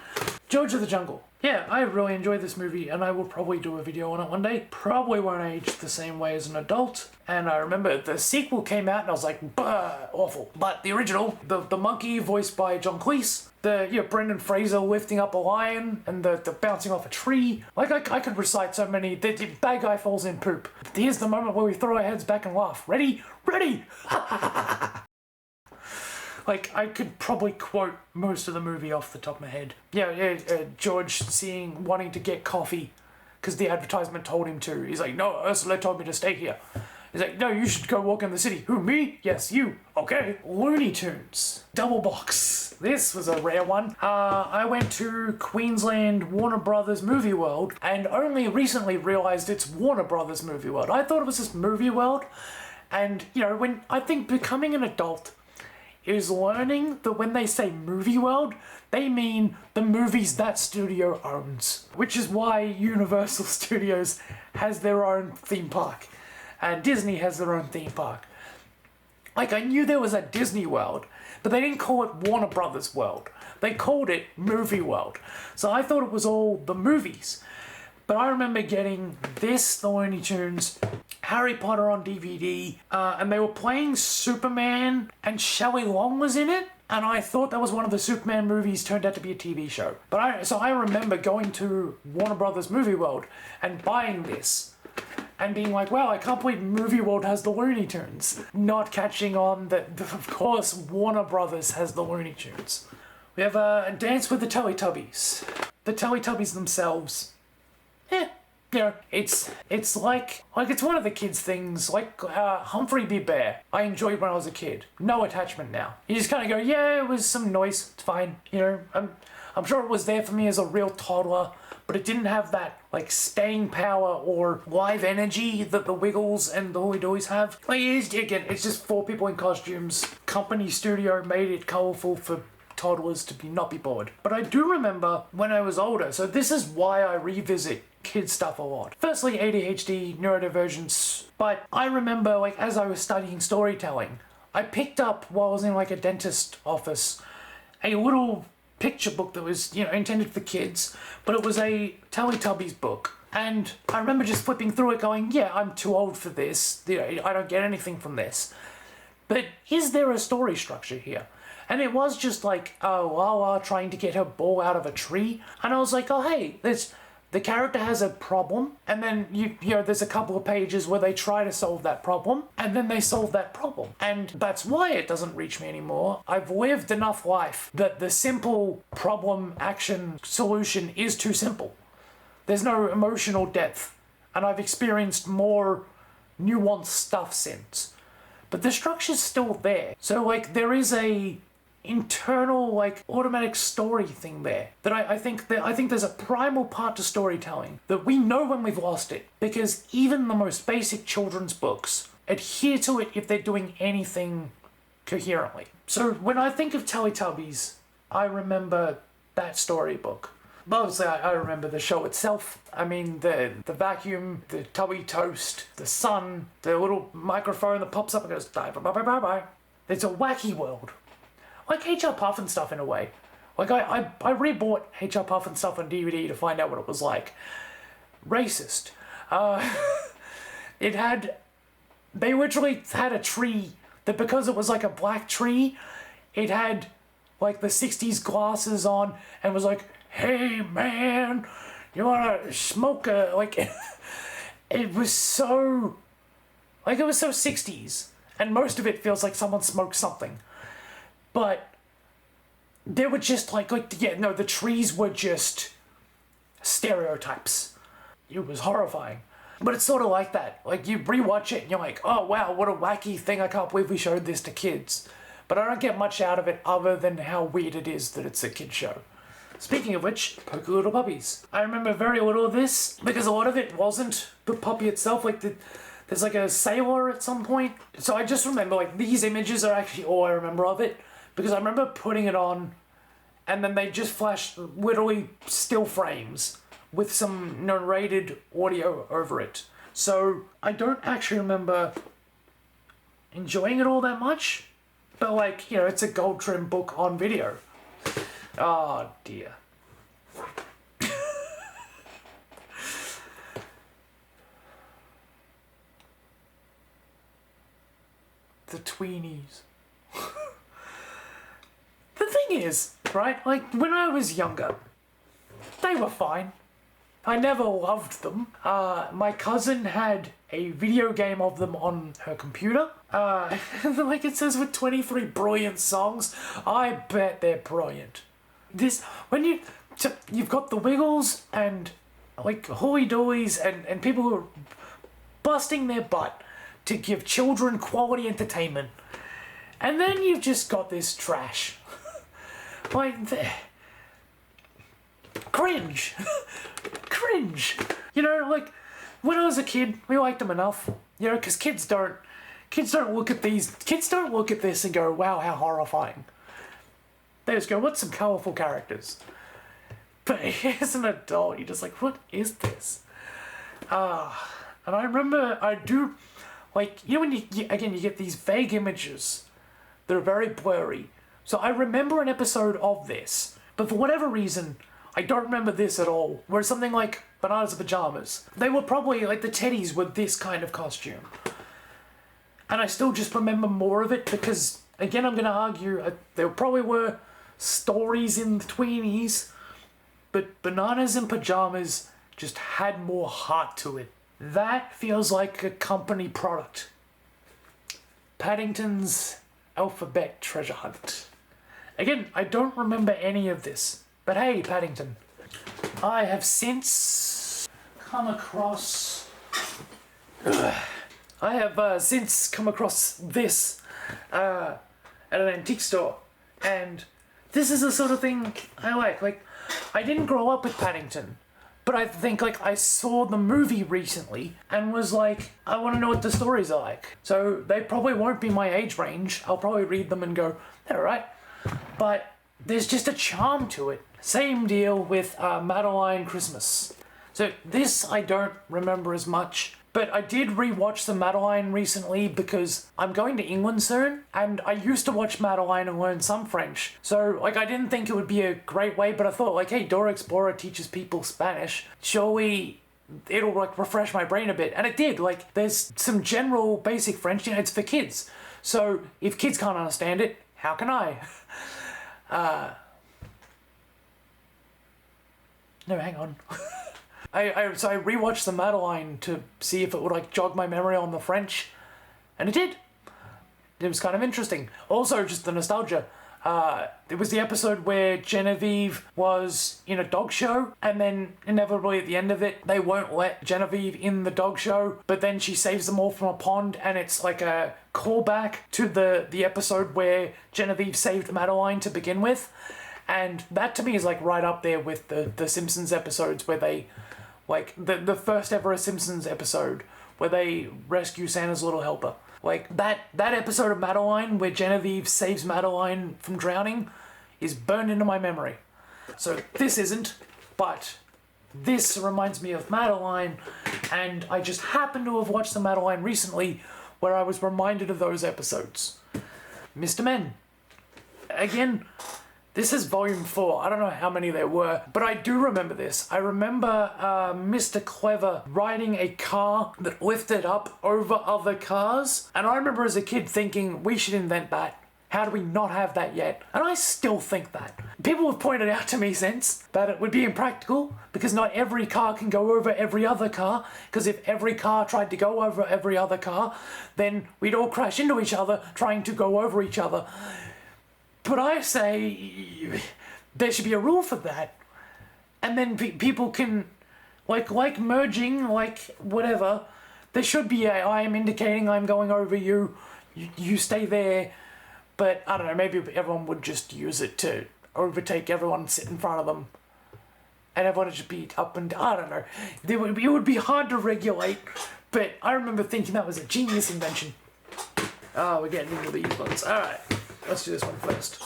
George of the Jungle. Yeah, I really enjoyed this movie, and I will probably do a video on it one day. Probably won't age the same way as an adult. And I remember the sequel came out, and I was like, bah, awful. But the original, the monkey voiced by John Cleese, Brendan Fraser lifting up a lion, and the bouncing off a tree. Like, I could recite so many. The bad guy falls in poop. Here's the moment where we throw our heads back and laugh. Ready? Ready! Like, I could probably quote most of the movie off the top of my head. George wanting to get coffee because the advertisement told him to. He's like, no, Ursula told me to stay here. He's like, no, you should go walk in the city. Who, me? Yes, you. Okay. Looney Tunes. Double box. This was a rare one. I went to Queensland Warner Brothers Movie World and only recently realized it's Warner Brothers Movie World. I thought it was just Movie World. And, you know, when I think becoming an adult is learning that when they say Movie World, they mean the movies that studio owns. Which is why Universal Studios has their own theme park. And Disney has their own theme park. Like, I knew there was a Disney World, but they didn't call it Warner Brothers World. They called it Movie World. So I thought it was all the movies. But I remember getting this, the Looney Tunes, Harry Potter on DVD, and they were playing Superman, and Shelley Long was in it, and I thought that was one of the Superman movies, turned out to be a TV show. So I remember going to Warner Brothers Movie World and buying this, and being like, wow, I can't believe Movie World has the Looney Tunes. Not catching on that, of course, Warner Brothers has the Looney Tunes. We have Dance with the Teletubbies. The Teletubbies themselves, you know, it's like it's one of the kids' things, like Humphrey the Bear. I enjoyed when I was a kid. No attachment now. You just kind of go, yeah, it was some noise, it's fine. You know, I'm sure it was there for me as a real toddler, but it didn't have that like staying power or live energy that the Wiggles and the Holy Doilies have. Like it's just 4 people in costumes. Company studio made it colorful for toddlers to not be bored. But I do remember when I was older, so this is why I revisit kid stuff a lot. Firstly, ADHD, neurodivergence, but I remember like as I was studying storytelling, I picked up while I was in like a dentist office a little picture book that was, you know, intended for kids, but it was a Teletubbies book. And I remember just flipping through it going, yeah, I'm too old for this. You know, I don't get anything from this. But is there a story structure here? And it was just like, Lala trying to get her ball out of a tree. And I was like, oh, hey, the character has a problem. And then, you know, there's a couple of pages where they try to solve that problem. And then they solve that problem. And that's why it doesn't reach me anymore. I've lived enough life that the simple problem, action, solution is too simple. There's no emotional depth. And I've experienced more nuanced stuff since. But the structure's still there. So, like, there is a internal, like, automatic story thing there that I think there's a primal part to storytelling that we know when we've lost it, because even the most basic children's books adhere to it if they're doing anything coherently. So when I think of Teletubbies, I remember that storybook. Obviously, I remember the show itself. I mean, the vacuum, the tubby toast, the sun, the little microphone that pops up and goes, bye, bye, bye, bye, bye. It's a wacky world. Like H.R. Puff and stuff in a way. Like, I rebought H.R. Puff and stuff on DVD to find out what it was like. Racist. They literally had a tree that, because it was like a black tree, it had like the 60s glasses on and was like, hey man, you wanna smoke a, like, it was so 60s. And most of it feels like someone smoked something. But they were just the trees were just stereotypes. It was horrifying. But it's sort of like that. Like, you rewatch it and you're like, oh wow, what a wacky thing, I can't believe we showed this to kids. But I don't get much out of it other than how weird it is that it's a kid's show. Speaking of which, Poky Little Puppies. I remember very little of this because a lot of it wasn't the puppy itself. Like, there's like a sailor at some point. So I just remember, like, these images are actually all I remember of it. Because I remember putting it on, and then they just flashed literally still frames with some narrated audio over it. So I don't actually remember enjoying it all that much. But, like, you know, it's a gold trim book on video. Oh dear. The tweenies. The thing is, right, like, when I was younger, they were fine. I never loved them. My cousin had a video game of them on her computer. Like it says, with 23 brilliant songs. I bet they're brilliant. You've got the Wiggles and, like, Holy Doilies and people who are busting their butt to give children quality entertainment. And then you've just got this trash. Like, cringe. Cringe. You know, like, when I was a kid, we liked them enough. You know, because kids don't look at this and go, wow, how horrifying. They just go, what's some colourful characters? But as an adult, you're just like, what is this? And I remember, like, you know when you get these vague images that are very blurry. So I remember an episode of this, but for whatever reason, I don't remember this at all. Where it's something like Bananas and Pajamas. They were probably, like, the teddies were this kind of costume. And I still just remember more of it because, again, I'm going to argue, there probably were stories in the tweenies, but Bananas and Pajamas just had more heart to it. That feels like a company product. Paddington's Alphabet Treasure Hunt. Again, I don't remember any of this. But hey, Paddington. I have since come across... this at an antique store. And this is the sort of thing I like. Like, I didn't grow up with Paddington. But I think, like, I saw the movie recently and was like, I want to know what the stories are like. So they probably won't be my age range. I'll probably read them and go, they're alright. But there's just a charm to it. Same deal with Madeline Christmas. So this I don't remember as much. But I did rewatch the Madeline recently because I'm going to England soon, and I used to watch Madeline and learn some French. So, like, I didn't think it would be a great way, but I thought, like, hey, Dora Explorer teaches people Spanish. Surely it'll, like, refresh my brain a bit. And it did. Like, there's some general basic French, it's for kids. So, if kids can't understand it, how can I? No, hang on. So I rewatched the Madeline to see if it would, like, jog my memory on the French, and it did. It was kind of interesting. Also, just the nostalgia. It was the episode where Genevieve was in a dog show, and then inevitably at the end of it, they won't let Genevieve in the dog show, but then she saves them all from a pond, and it's like a callback to the episode where Genevieve saved Madeline to begin with. And that to me is, like, right up there with the Simpsons episodes where they... Like, the first ever Simpsons episode where they rescue Santa's little helper. Like, that episode of Madeline where Genevieve saves Madeline from drowning is burned into my memory. So this isn't, but this reminds me of Madeline, and I just happen to have watched the Madeline recently where I was reminded of those episodes. Mr. Men. Again... This is volume 4. I don't know how many there were, but I do remember this. I remember Mr. Clever riding a car that lifted up over other cars. And I remember as a kid thinking, we should invent that. How do we not have that yet? And I still think that. People have pointed out to me since that it would be impractical because not every car can go over every other car. Because if every car tried to go over every other car, then we'd all crash into each other trying to go over each other. But I say there should be a rule for that. And then people can, like merging, like whatever. There should be I am indicating I'm going over you, you stay there. But I don't know, maybe everyone would just use it to overtake everyone and sit in front of them. And everyone would just be up and I don't know. It would be hard to regulate. But I remember thinking that was a genius invention. Oh, we're getting into these ones. Alright. Let's do this one first.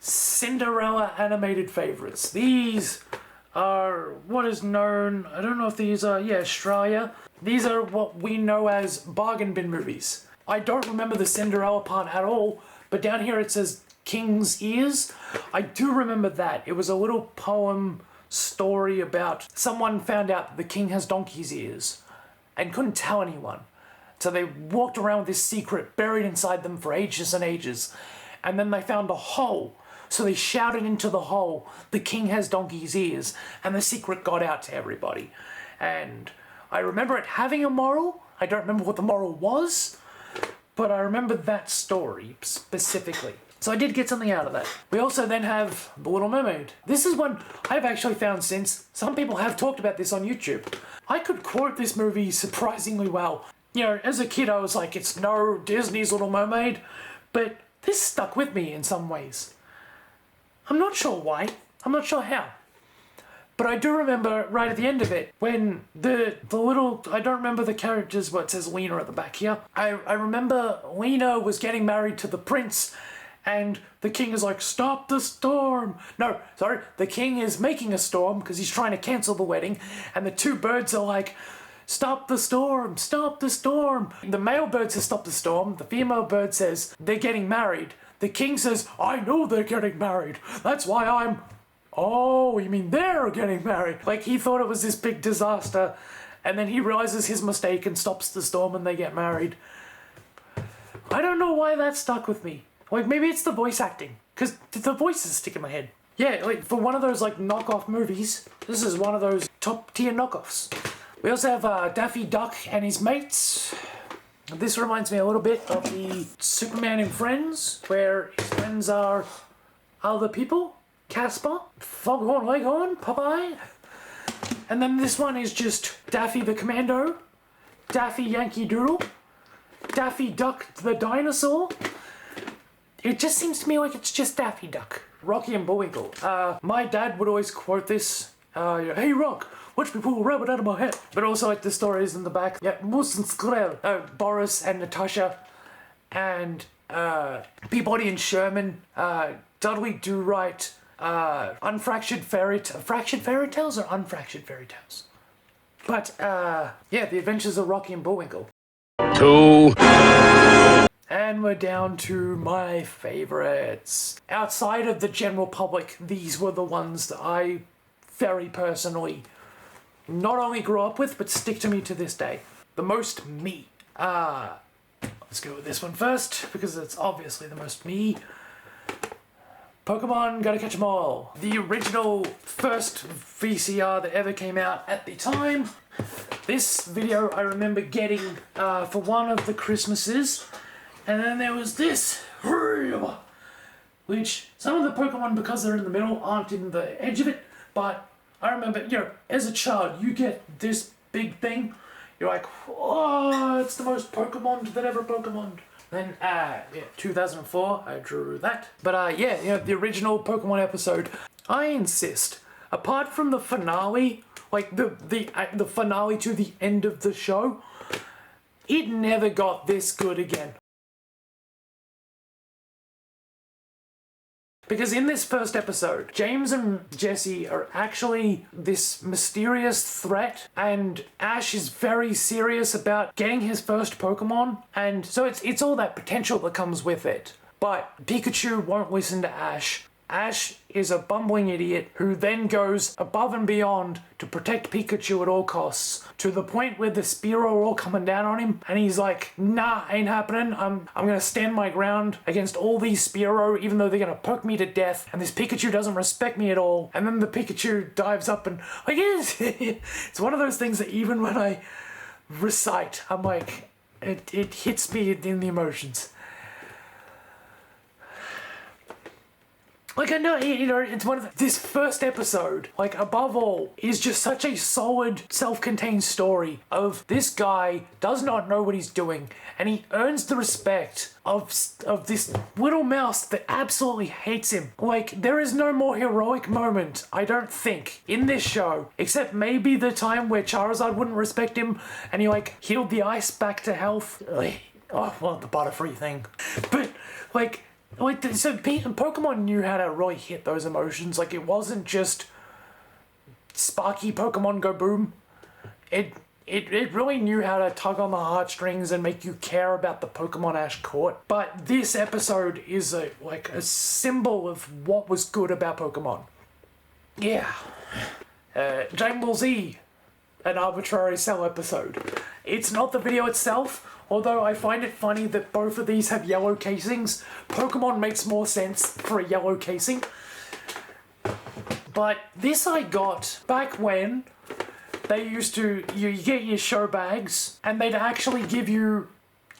Cinderella animated favorites. These are what is known, I don't know if these are, Australia. These are what we know as bargain bin movies. I don't remember the Cinderella part at all, but down here it says King's Ears. I do remember that. It was a little poem story about someone found out that the king has donkey's ears and couldn't tell anyone. So they walked around with this secret buried inside them for ages and ages. And then they found a hole. So they shouted into the hole, the king has donkey's ears. And the secret got out to everybody. And I remember it having a moral. I don't remember what the moral was. But I remember that story specifically. So I did get something out of that. We also then have The Little Mermaid. This is one I've actually found since. Some people have talked about this on YouTube. I could quote this movie surprisingly well. You know, as a kid I was like, it's no Disney's Little Mermaid, but this stuck with me in some ways. I'm not sure why, I'm not sure how. But I do remember right at the end of it, when the little, I don't remember the characters, but it says Lena at the back here. I remember Lena was getting married to the prince, and the king is like, stop the storm. No, sorry, the king is making a storm because he's trying to cancel the wedding, and the two birds are like, stop the storm, stop the storm. The male bird says stop the storm. The female bird says they're getting married. The king says, I know they're getting married. That's why I'm... Oh, you mean they're getting married? Like, he thought it was this big disaster, and then he realizes his mistake and stops the storm and they get married. I don't know why that stuck with me. Like, maybe it's the voice acting, because the voices stick in my head. Yeah, like, for one of those, like, knockoff movies, this is one of those top-tier knockoffs. We also have Daffy Duck and his mates. This reminds me a little bit of the Superman and Friends, where his friends are other people. Casper, Foghorn Leghorn, Popeye. And then this one is just Daffy the Commando, Daffy Yankee Doodle, Daffy Duck the Dinosaur. It just seems to me like it's just Daffy Duck. Rocky and Bullwinkle. My dad would always quote this. Hey Rock, watch me pull a rabbit out of my hat. But also like the stories in the back. Yeah, Moose and Squirrel. Boris and Natasha. And Peabody and Sherman. Dudley Do Right. Unfractured Fairy Fractured Fairy Tales or Unfractured Fairy Tales? But, yeah, The Adventures of Rocky and Bullwinkle. 2. And we're down to my favorites. Outside of the general public, these were the ones that I very personally not only grew up with, but stick to me to this day. The most me. Let's go with this one first, because it's obviously the most me. Pokemon, Gotta Catch 'Em All. The original first VCR that ever came out at the time. This video I remember getting for one of the Christmases. And then there was this, which some of the Pokemon, because they're in the middle, aren't in the edge of it. But I remember, you know, as a child, you get this big thing. You're like, oh, it's the most Pokemon that ever Pokemoned. Then, yeah, 2004, I drew that. But, yeah, you know, the original Pokemon episode, I insist, apart from the finale, like the finale to the end of the show, it never got this good again. Because in this first episode, James and Jesse are actually this mysterious threat, and Ash is very serious about getting his first Pokemon, and so it's all that potential that comes with it. But Pikachu won't listen to Ash. Ash is a bumbling idiot who then goes above and beyond to protect Pikachu at all costs, to the point where the Spearow are all coming down on him, and he's like, nah, ain't happening. I'm gonna stand my ground against all these Spearow, even though they're gonna poke me to death, and this Pikachu doesn't respect me at all. And then the Pikachu dives up and, like, it's one of those things that even when I recite, I'm like, it hits me in the emotions. Like, I know, you know, it's one of this first episode, like, above all, is just such a solid, self-contained story of this guy does not know what he's doing, and he earns the respect of this little mouse that absolutely hates him. Like, there is no more heroic moment, I don't think, in this show, except maybe the time where Charizard wouldn't respect him, and he, like, healed the ice back to health. Oh, well, the Butterfree thing. But, like, so Pokemon knew how to really hit those emotions. Like, it wasn't just Sparky Pokemon Go Boom. It really knew how to tug on the heartstrings and make you care about the Pokemon Ash caught. But this episode is a symbol of what was good about Pokemon. Yeah. Dragon Ball Z, an arbitrary cell episode. It's not the video itself. Although I find it funny that both of these have yellow casings. Pokemon makes more sense for a yellow casing. But this I got back when they used to, you get your show bags, and they'd actually give you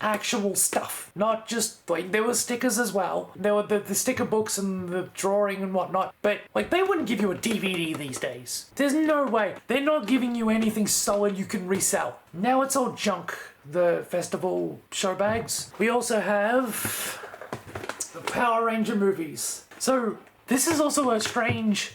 actual stuff. Not just, like, there were stickers as well. There were the sticker books and the drawing and whatnot. But, like, they wouldn't give you a DVD these days. There's no way. They're not giving you anything solid you can resell. Now it's all junk. The festival show bags. We also have the Power Ranger movies. So this is also a strange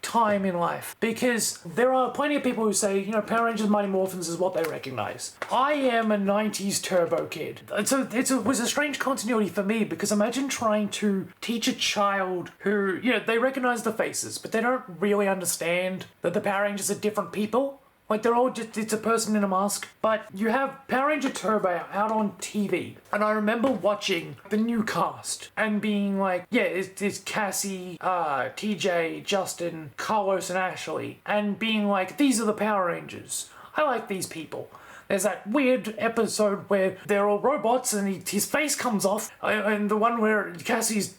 time in life, because there are plenty of people who say, you know, Power Rangers Mighty Morphins is what they recognize. I am a 90's Turbo kid. And so it was a strange continuity for me, because imagine trying to teach a child who, you know, they recognize the faces, but they don't really understand that the Power Rangers are different people. Like, they're all just, it's a person in a mask. But you have Power Ranger Turbo out on TV. And I remember watching the new cast and being like, yeah, it's Cassie, TJ, Justin, Carlos, and Ashley. And being like, these are the Power Rangers. I like these people. There's that weird episode where they're all robots and his face comes off. And the one where Cassie's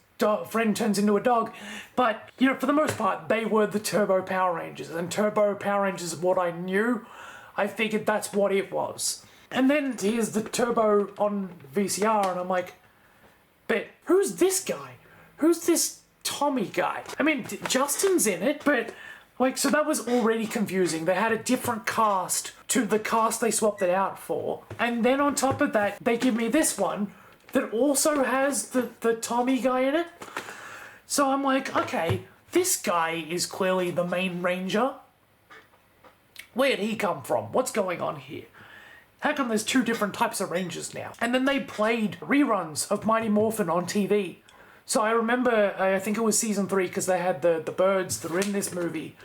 friend turns into a dog. But, you know, for the most part, they were the Turbo Power Rangers, and Turbo Power Rangers is what I knew. I figured that's what it was. And then here's the Turbo on VCR, and I'm like, but who's this guy? Who's this Tommy guy? I mean, Justin's in it, but like, so that was already confusing. They had a different cast to the cast they swapped it out for. And then on top of that, they give me this one that also has the Tommy guy in it. So I'm like, okay, this guy is clearly the main ranger. Where'd he come from? What's going on here? How come there's two different types of rangers now? And then they played reruns of Mighty Morphin on TV. So I remember, I think it was season 3, because they had the birds that were in this movie.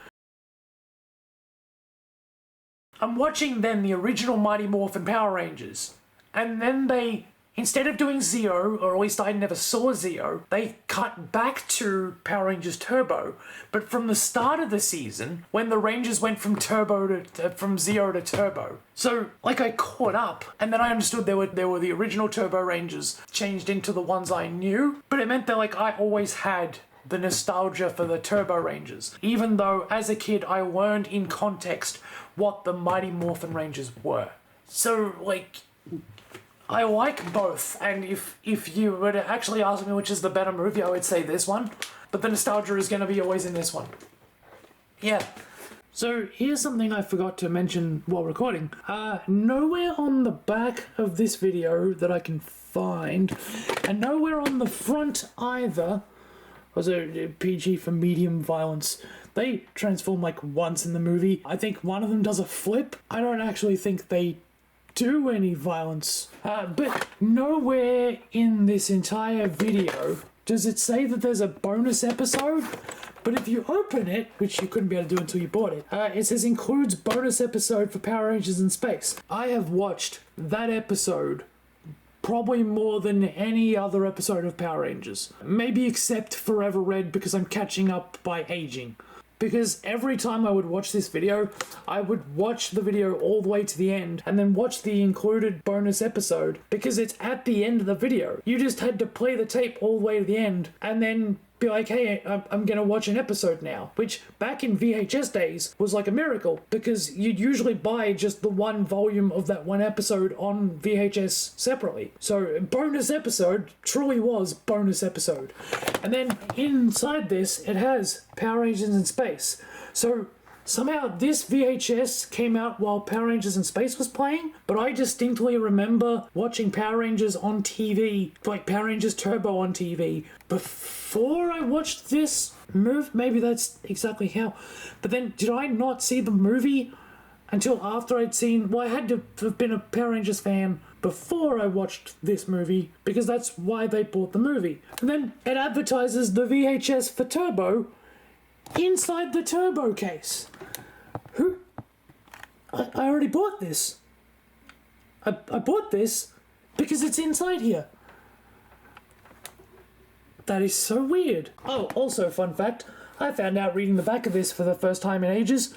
I'm watching then the original Mighty Morphin Power Rangers. And then they, instead of doing Zeo, or at least I never saw Zeo, they cut back to Power Rangers Turbo. But from the start of the season, when the Rangers went from from Zeo to Turbo. So, like, I caught up, and then I understood there were the original Turbo Rangers changed into the ones I knew. But it meant that, like, I always had the nostalgia for the Turbo Rangers. Even though, as a kid, I learned in context what the Mighty Morphin Rangers were. So, like, I like both, and if you were to actually ask me which is the better movie, I would say this one. But the nostalgia is going to be always in this one. Yeah. So here's something I forgot to mention while recording. Nowhere on the back of this video that I can find, and nowhere on the front either, was a PG for medium violence. They transform like once in the movie. I think one of them does a flip. I don't actually think they do any violence. But nowhere in this entire video does it say that there's a bonus episode. But if you open it, which you couldn't be able to do until you bought it, it says includes bonus episode for Power Rangers in Space. I have watched that episode probably more than any other episode of Power Rangers. Maybe except Forever Red, because I'm catching up by aging. Because every time I would watch this video, I would watch the video all the way to the end and then watch the included bonus episode, because it's at the end of the video. You just had to play the tape all the way to the end and then be like, hey, I'm gonna watch an episode now. Which, back in VHS days, was like a miracle, because you'd usually buy just the one volume of that one episode on VHS separately. So, bonus episode truly was bonus episode. And then, inside this, it has Power Rangers in Space. So, somehow this VHS came out while Power Rangers in Space was playing, but I distinctly remember watching Power Rangers on TV, like Power Rangers Turbo on TV, before I watched this movie. Maybe that's exactly how. But then, did I not see the movie until after I'd seen... Well, I had to have been a Power Rangers fan before I watched this movie, because that's why they bought the movie. And then it advertises the VHS for Turbo inside the Turbo case. Who? I already bought this. I bought this because it's inside here. That is so weird. Oh, also, fun fact, I found out reading the back of this for the first time in ages.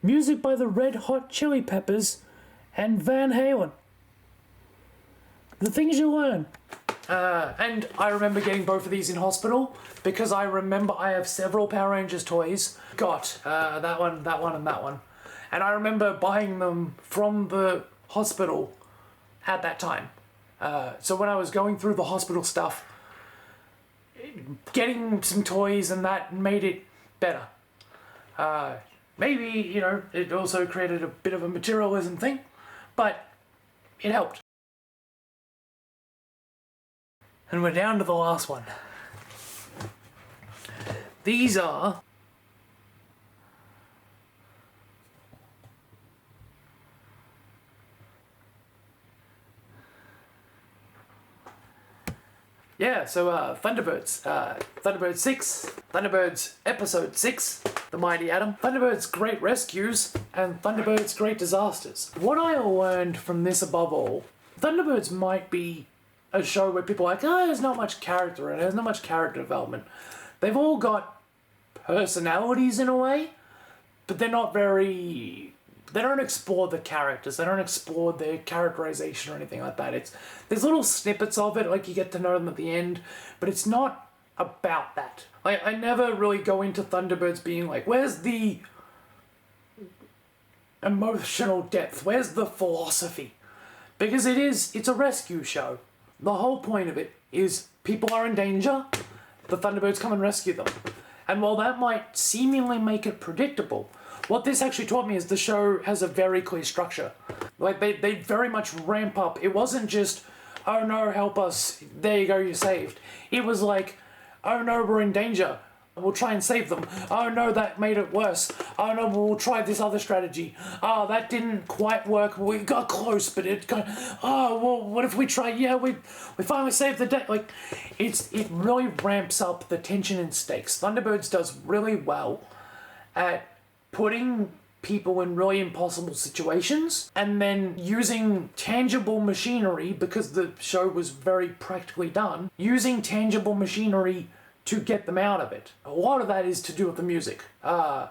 Music by the Red Hot Chili Peppers and Van Halen. The things you learn. And I remember getting both of these in hospital, because I remember I have several Power Rangers toys. Got that one, and that one. And I remember buying them from the hospital at that time. So when I was going through the hospital stuff, getting some toys and that made it better. Maybe, you know, it also created a bit of a materialism thing, but it helped. And we're down to the last one. These are Thunderbirds. Thunderbirds 6, Thunderbirds Episode 6, The Mighty Atom, Thunderbirds Great Rescues, and Thunderbirds Great Disasters. What I learned from this above all, Thunderbirds might be a show where people are like, oh, there's not much character in it, there's not much character development. They've all got personalities in a way, but they're not very... They don't explore the characters, they don't explore their characterization or anything like that. There's little snippets of it, like you get to know them at the end, but it's not about that. Like, I never really go into Thunderbirds being like, where's the emotional depth? Where's the philosophy? Because it's a rescue show. The whole point of it is people are in danger, the Thunderbirds come and rescue them. And while that might seemingly make it predictable, what this actually taught me is the show has a very clear structure. Like, they very much ramp up. It wasn't just, oh no, help us, there you go, you're saved. It was like, oh no, we're in danger, we'll try and save them. Oh no, that made it worse. Oh no, we'll try this other strategy. Oh, that didn't quite work, we got close, but it got, oh, well, what if we try, yeah, we finally saved the day. Like, it really ramps up the tension and stakes. Thunderbirds does really well at putting people in really impossible situations and then using tangible machinery, because the show was very practically done, using tangible machinery to get them out of it. A lot of that is to do with the music. I'll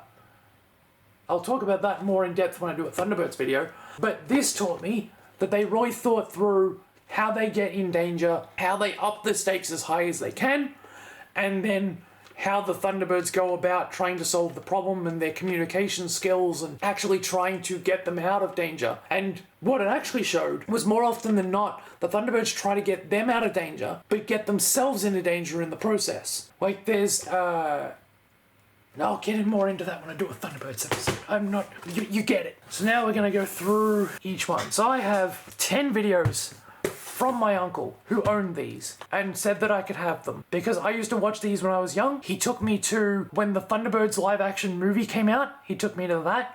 talk about that more in depth when I do a Thunderbirds video, but this taught me that they really thought through how they get in danger, how they up the stakes as high as they can, and then how the Thunderbirds go about trying to solve the problem and their communication skills and actually trying to get them out of danger. And what it actually showed was more often than not, the Thunderbirds try to get them out of danger, but get themselves into danger in the process. Like there's, I'll get more into that when I do a Thunderbirds episode. I'm not, you get it. So now we're gonna go through each one. So I have 10 videos from my uncle who owned these and said that I could have them because I used to watch these when I was young. He took me to when the Thunderbirds live action movie came out. He took me to that.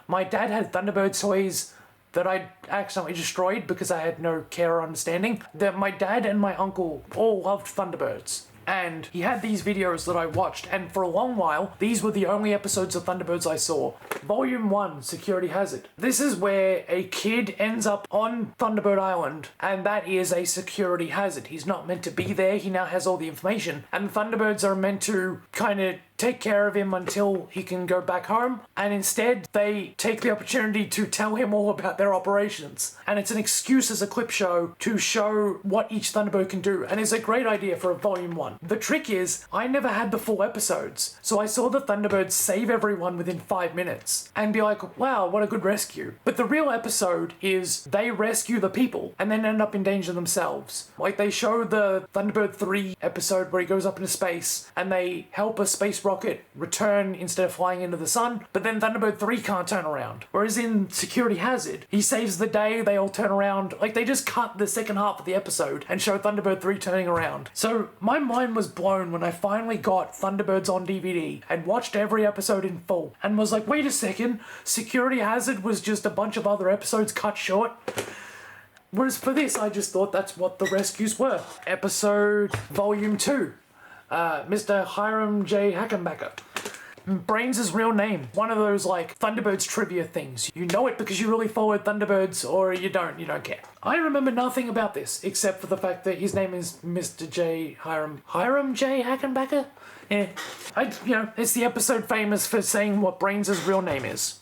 My dad had Thunderbirds toys that I accidentally destroyed because I had no care or understanding. That my dad and my uncle all loved Thunderbirds. And he had these videos that I watched, and for a long while, these were the only episodes of Thunderbirds I saw. Volume 1, Security Hazard. This is where a kid ends up on Thunderbird Island, and that is a security hazard. He's not meant to be there, he now has all the information, and the Thunderbirds are meant to kind of take care of him until he can go back home, and instead they take the opportunity to tell him all about their operations. And it's an excuse as a clip show to show what each Thunderbird can do, and it's a great idea for a volume 1. The trick is, I never had the full episodes, so I saw the Thunderbirds save everyone within 5 minutes, and be like, wow, what a good rescue. But the real episode is they rescue the people, and then end up in danger themselves. Like, they show the Thunderbird 3 episode where he goes up into space, and they help a space rocket return instead of flying into the sun, but then Thunderbird 3 can't turn around. Whereas in Security Hazard, he saves the day, they all turn around. Like, they just cut the second half of the episode and show Thunderbird 3 turning around. So my mind was blown when I finally got Thunderbirds on DVD and watched every episode in full and was like, wait a second, Security Hazard was just a bunch of other episodes cut short? Whereas for this, I just thought that's what the rescues were. Episode Volume 2. Mr. Hiram J. Hackenbacker. Brains' real name. One of those, like, Thunderbirds trivia things. You know it because you really followed Thunderbirds, or you don't care. I remember nothing about this, except for the fact that his name is Mr. J. Hiram J. Hackenbacker? Yeah. It's the episode famous for saying what Brains' real name is.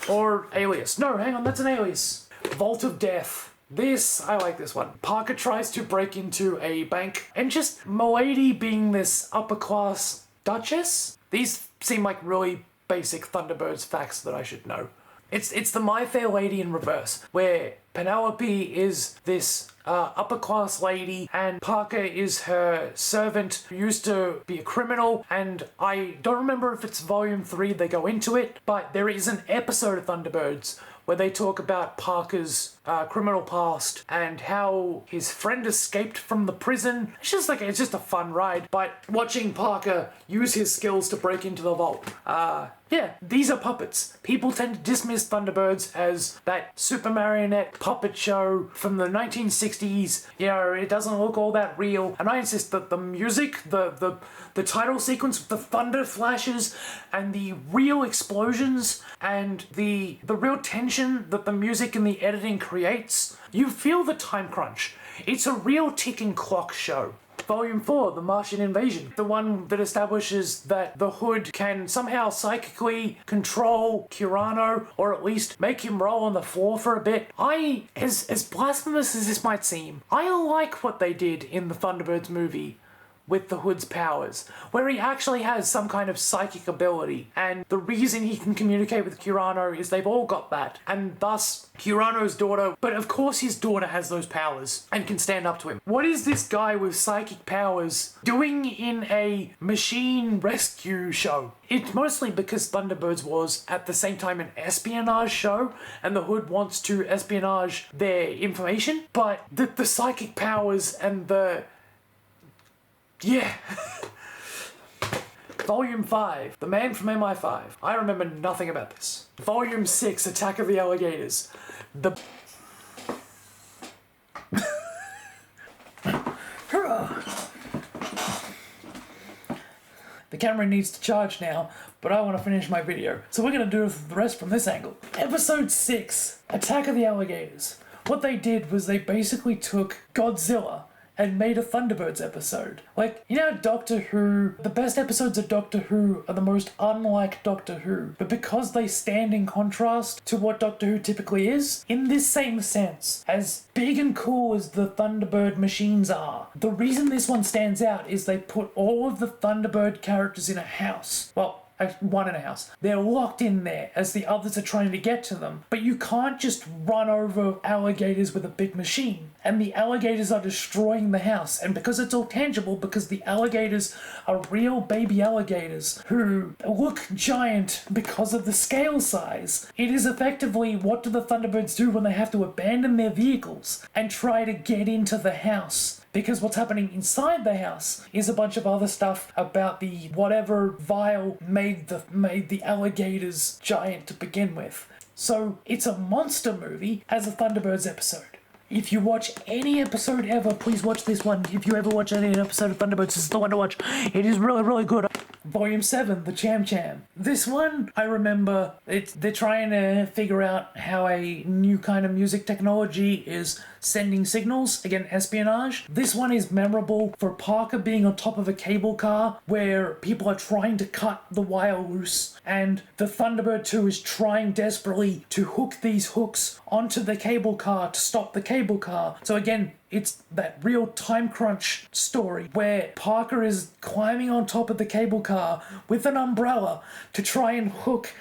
Or alias. No, hang on, that's an alias. Vault of Death. I like this one. Parker tries to break into a bank, and just Milady being this upper class duchess. These seem like really basic Thunderbirds facts that I should know. It's the My Fair Lady in reverse, where Penelope is this upper class lady and Parker is her servant who used to be a criminal, and I don't remember if it's volume 3 they go into it, but there is an episode of Thunderbirds where they talk about Parker's criminal past and how his friend escaped from the prison. It's just a fun ride, but watching Parker use his skills to break into the vault. Yeah, these are puppets. People tend to dismiss Thunderbirds as that super marionette puppet show from the 1960s. It doesn't look all that real. And I insist that the music, the title sequence with the thunder flashes and the real explosions and the real tension that the music and the editing creates, you feel the time crunch. It's a real ticking clock show. Volume 4, The Martian Invasion. The one that establishes that the Hood can somehow psychically control Kirano, or at least make him roll on the floor for a bit. As blasphemous as this might seem, I like what they did in the Thunderbirds movie with the Hood's powers, where he actually has some kind of psychic ability, and the reason he can communicate with Kurano is they've all got that, and thus Kurano's daughter, but of course his daughter has those powers and can stand up to him. What is this guy with psychic powers doing in a machine rescue show? It's mostly because Thunderbirds was at the same time an espionage show, and the Hood wants to espionage their information, but the psychic powers and the... yeah. Volume 5, The Man from MI5. I remember nothing about this. Volume 6, Attack of the Alligators. The camera needs to charge now, but I want to finish my video, so we're going to do the rest from this angle. Episode 6, Attack of the Alligators. What they did was they basically took Godzilla and made a Thunderbirds episode. Like, you know Doctor Who, the best episodes of Doctor Who are the most unlike Doctor Who, but because they stand in contrast to what Doctor Who typically is, in this same sense, as big and cool as the Thunderbird machines are, the reason this one stands out is they put all of the Thunderbird characters in a house. Well, one in a house. They're locked in there as the others are trying to get to them. But you can't just run over alligators with a big machine. And the alligators are destroying the house. And because it's all tangible, because the alligators are real baby alligators who look giant because of the scale size, it is effectively what do the Thunderbirds do when they have to abandon their vehicles and try to get into the house? Because what's happening inside the house is a bunch of other stuff about the whatever vial made the alligators giant to begin with. So it's a monster movie as a Thunderbirds episode. If you watch any episode ever, please watch this one. If you ever watch any episode of Thunderbirds, this is the one to watch. It is really, really good. Volume 7, The Cham Cham. This one, I remember, they're trying to figure out how a new kind of music technology is sending signals, again, espionage. This one is memorable for Parker being on top of a cable car where people are trying to cut the wire loose, and the Thunderbird 2 is trying desperately to hook these hooks onto the cable car to stop the cable car. So again, it's that real time crunch story where Parker is climbing on top of the cable car with an umbrella to try and hook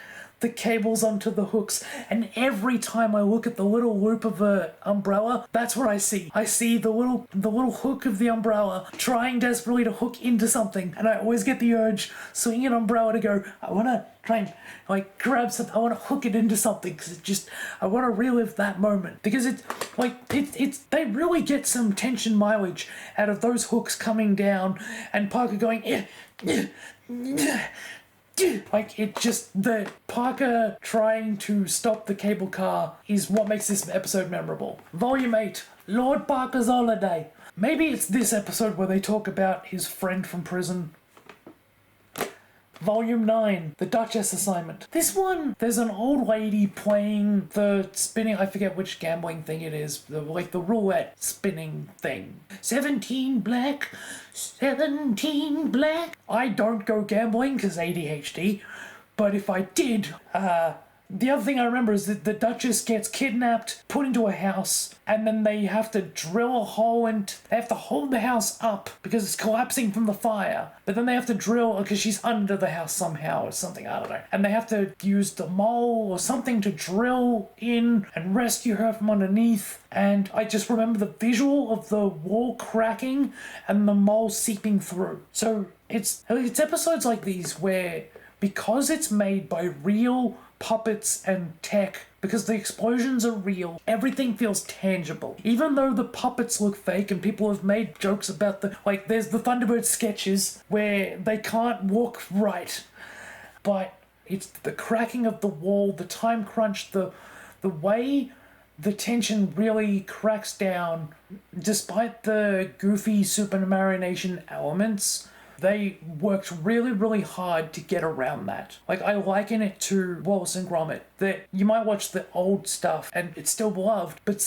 the cables onto the hooks, and every time I look at the little loop of the umbrella, that's what I see. I see the little hook of the umbrella trying desperately to hook into something, and I always get the urge swinging an umbrella to go, I want to try and like grab something, I want to hook it into something, because I want to relive that moment, because it's they really get some tension mileage out of those hooks coming down and Parker going like, it just, the Parker trying to stop the cable car is what makes this episode memorable. Volume 8, Lord Parker's Holiday. Maybe it's this episode where they talk about his friend from prison. Volume 9, The Duchess Assignment. This one, there's an old lady playing the spinning, I forget which gambling thing it is, the roulette spinning thing. 17 black, 17 black. I don't go gambling because ADHD, but if I did, the other thing I remember is that the Duchess gets kidnapped, put into a house, and then they have to drill a hole and they have to hold the house up because it's collapsing from the fire. But then they have to drill, because she's under the house somehow or something, I don't know. And they have to use the mole or something to drill in and rescue her from underneath. And I just remember the visual of the wall cracking and the mole seeping through. So it's episodes like these where, because it's made by real puppets and tech, because the explosions are real, everything feels tangible. Even though the puppets look fake and people have made jokes about there's the Thunderbird sketches where they can't walk right, but it's the cracking of the wall, the time crunch, the way the tension really cracks down, despite the goofy Super Mario Nation elements. They worked really, really hard to get around that. Like, I liken it to Wallace and Gromit, that you might watch the old stuff and it's still beloved, but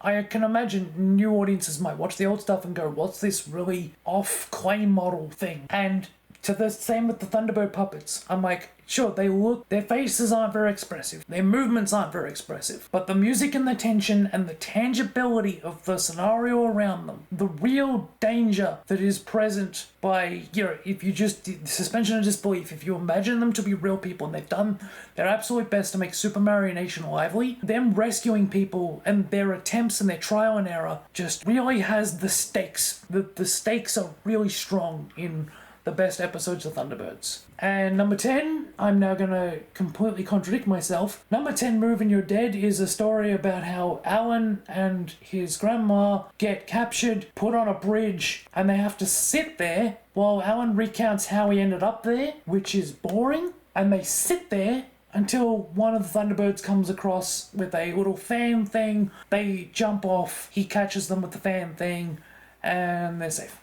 I can imagine new audiences might watch the old stuff and go, what's this really off clay model thing? And To the same with the Thunderbird puppets. I'm like, sure, their faces aren't very expressive, their movements aren't very expressive, but the music and the tension and the tangibility of the scenario around them, the real danger that is present by, if you just, the suspension of disbelief, if you imagine them to be real people, and they've done their absolute best to make Super Mario Nation lively, them rescuing people and their attempts and their trial and error just really has the stakes. The stakes are really strong in the best episodes of Thunderbirds. And number 10, I'm now gonna completely contradict myself. Number 10, Moving Your Dead, is a story about how Alan and his grandma get captured, put on a bridge, and they have to sit there while Alan recounts how he ended up there, which is boring, and they sit there until one of the Thunderbirds comes across with a little fan thing. They jump off, he catches them with the fan thing, and they're safe.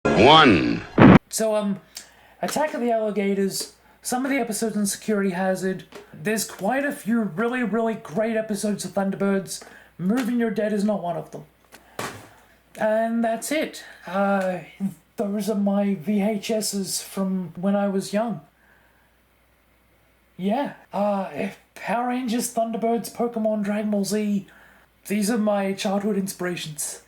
1. So, Attack of the Alligators, some of the episodes in Security Hazard, there's quite a few really, really great episodes of Thunderbirds. Moving Your Dead is not one of them. And that's it. Those are my VHSs from when I was young. Yeah. Power Rangers, Thunderbirds, Pokemon, Dragon Ball Z, these are my childhood inspirations.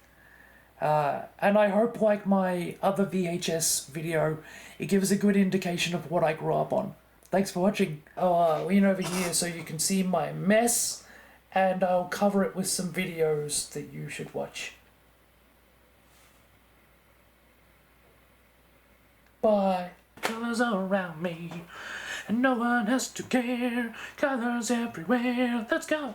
And I hope, like my other VHS video, it gives a good indication of what I grew up on. Thanks for watching. I'll lean over here so you can see my mess, and I'll cover it with some videos that you should watch. Bye. Colors all around me, and no one has to care. Colors everywhere. Let's go.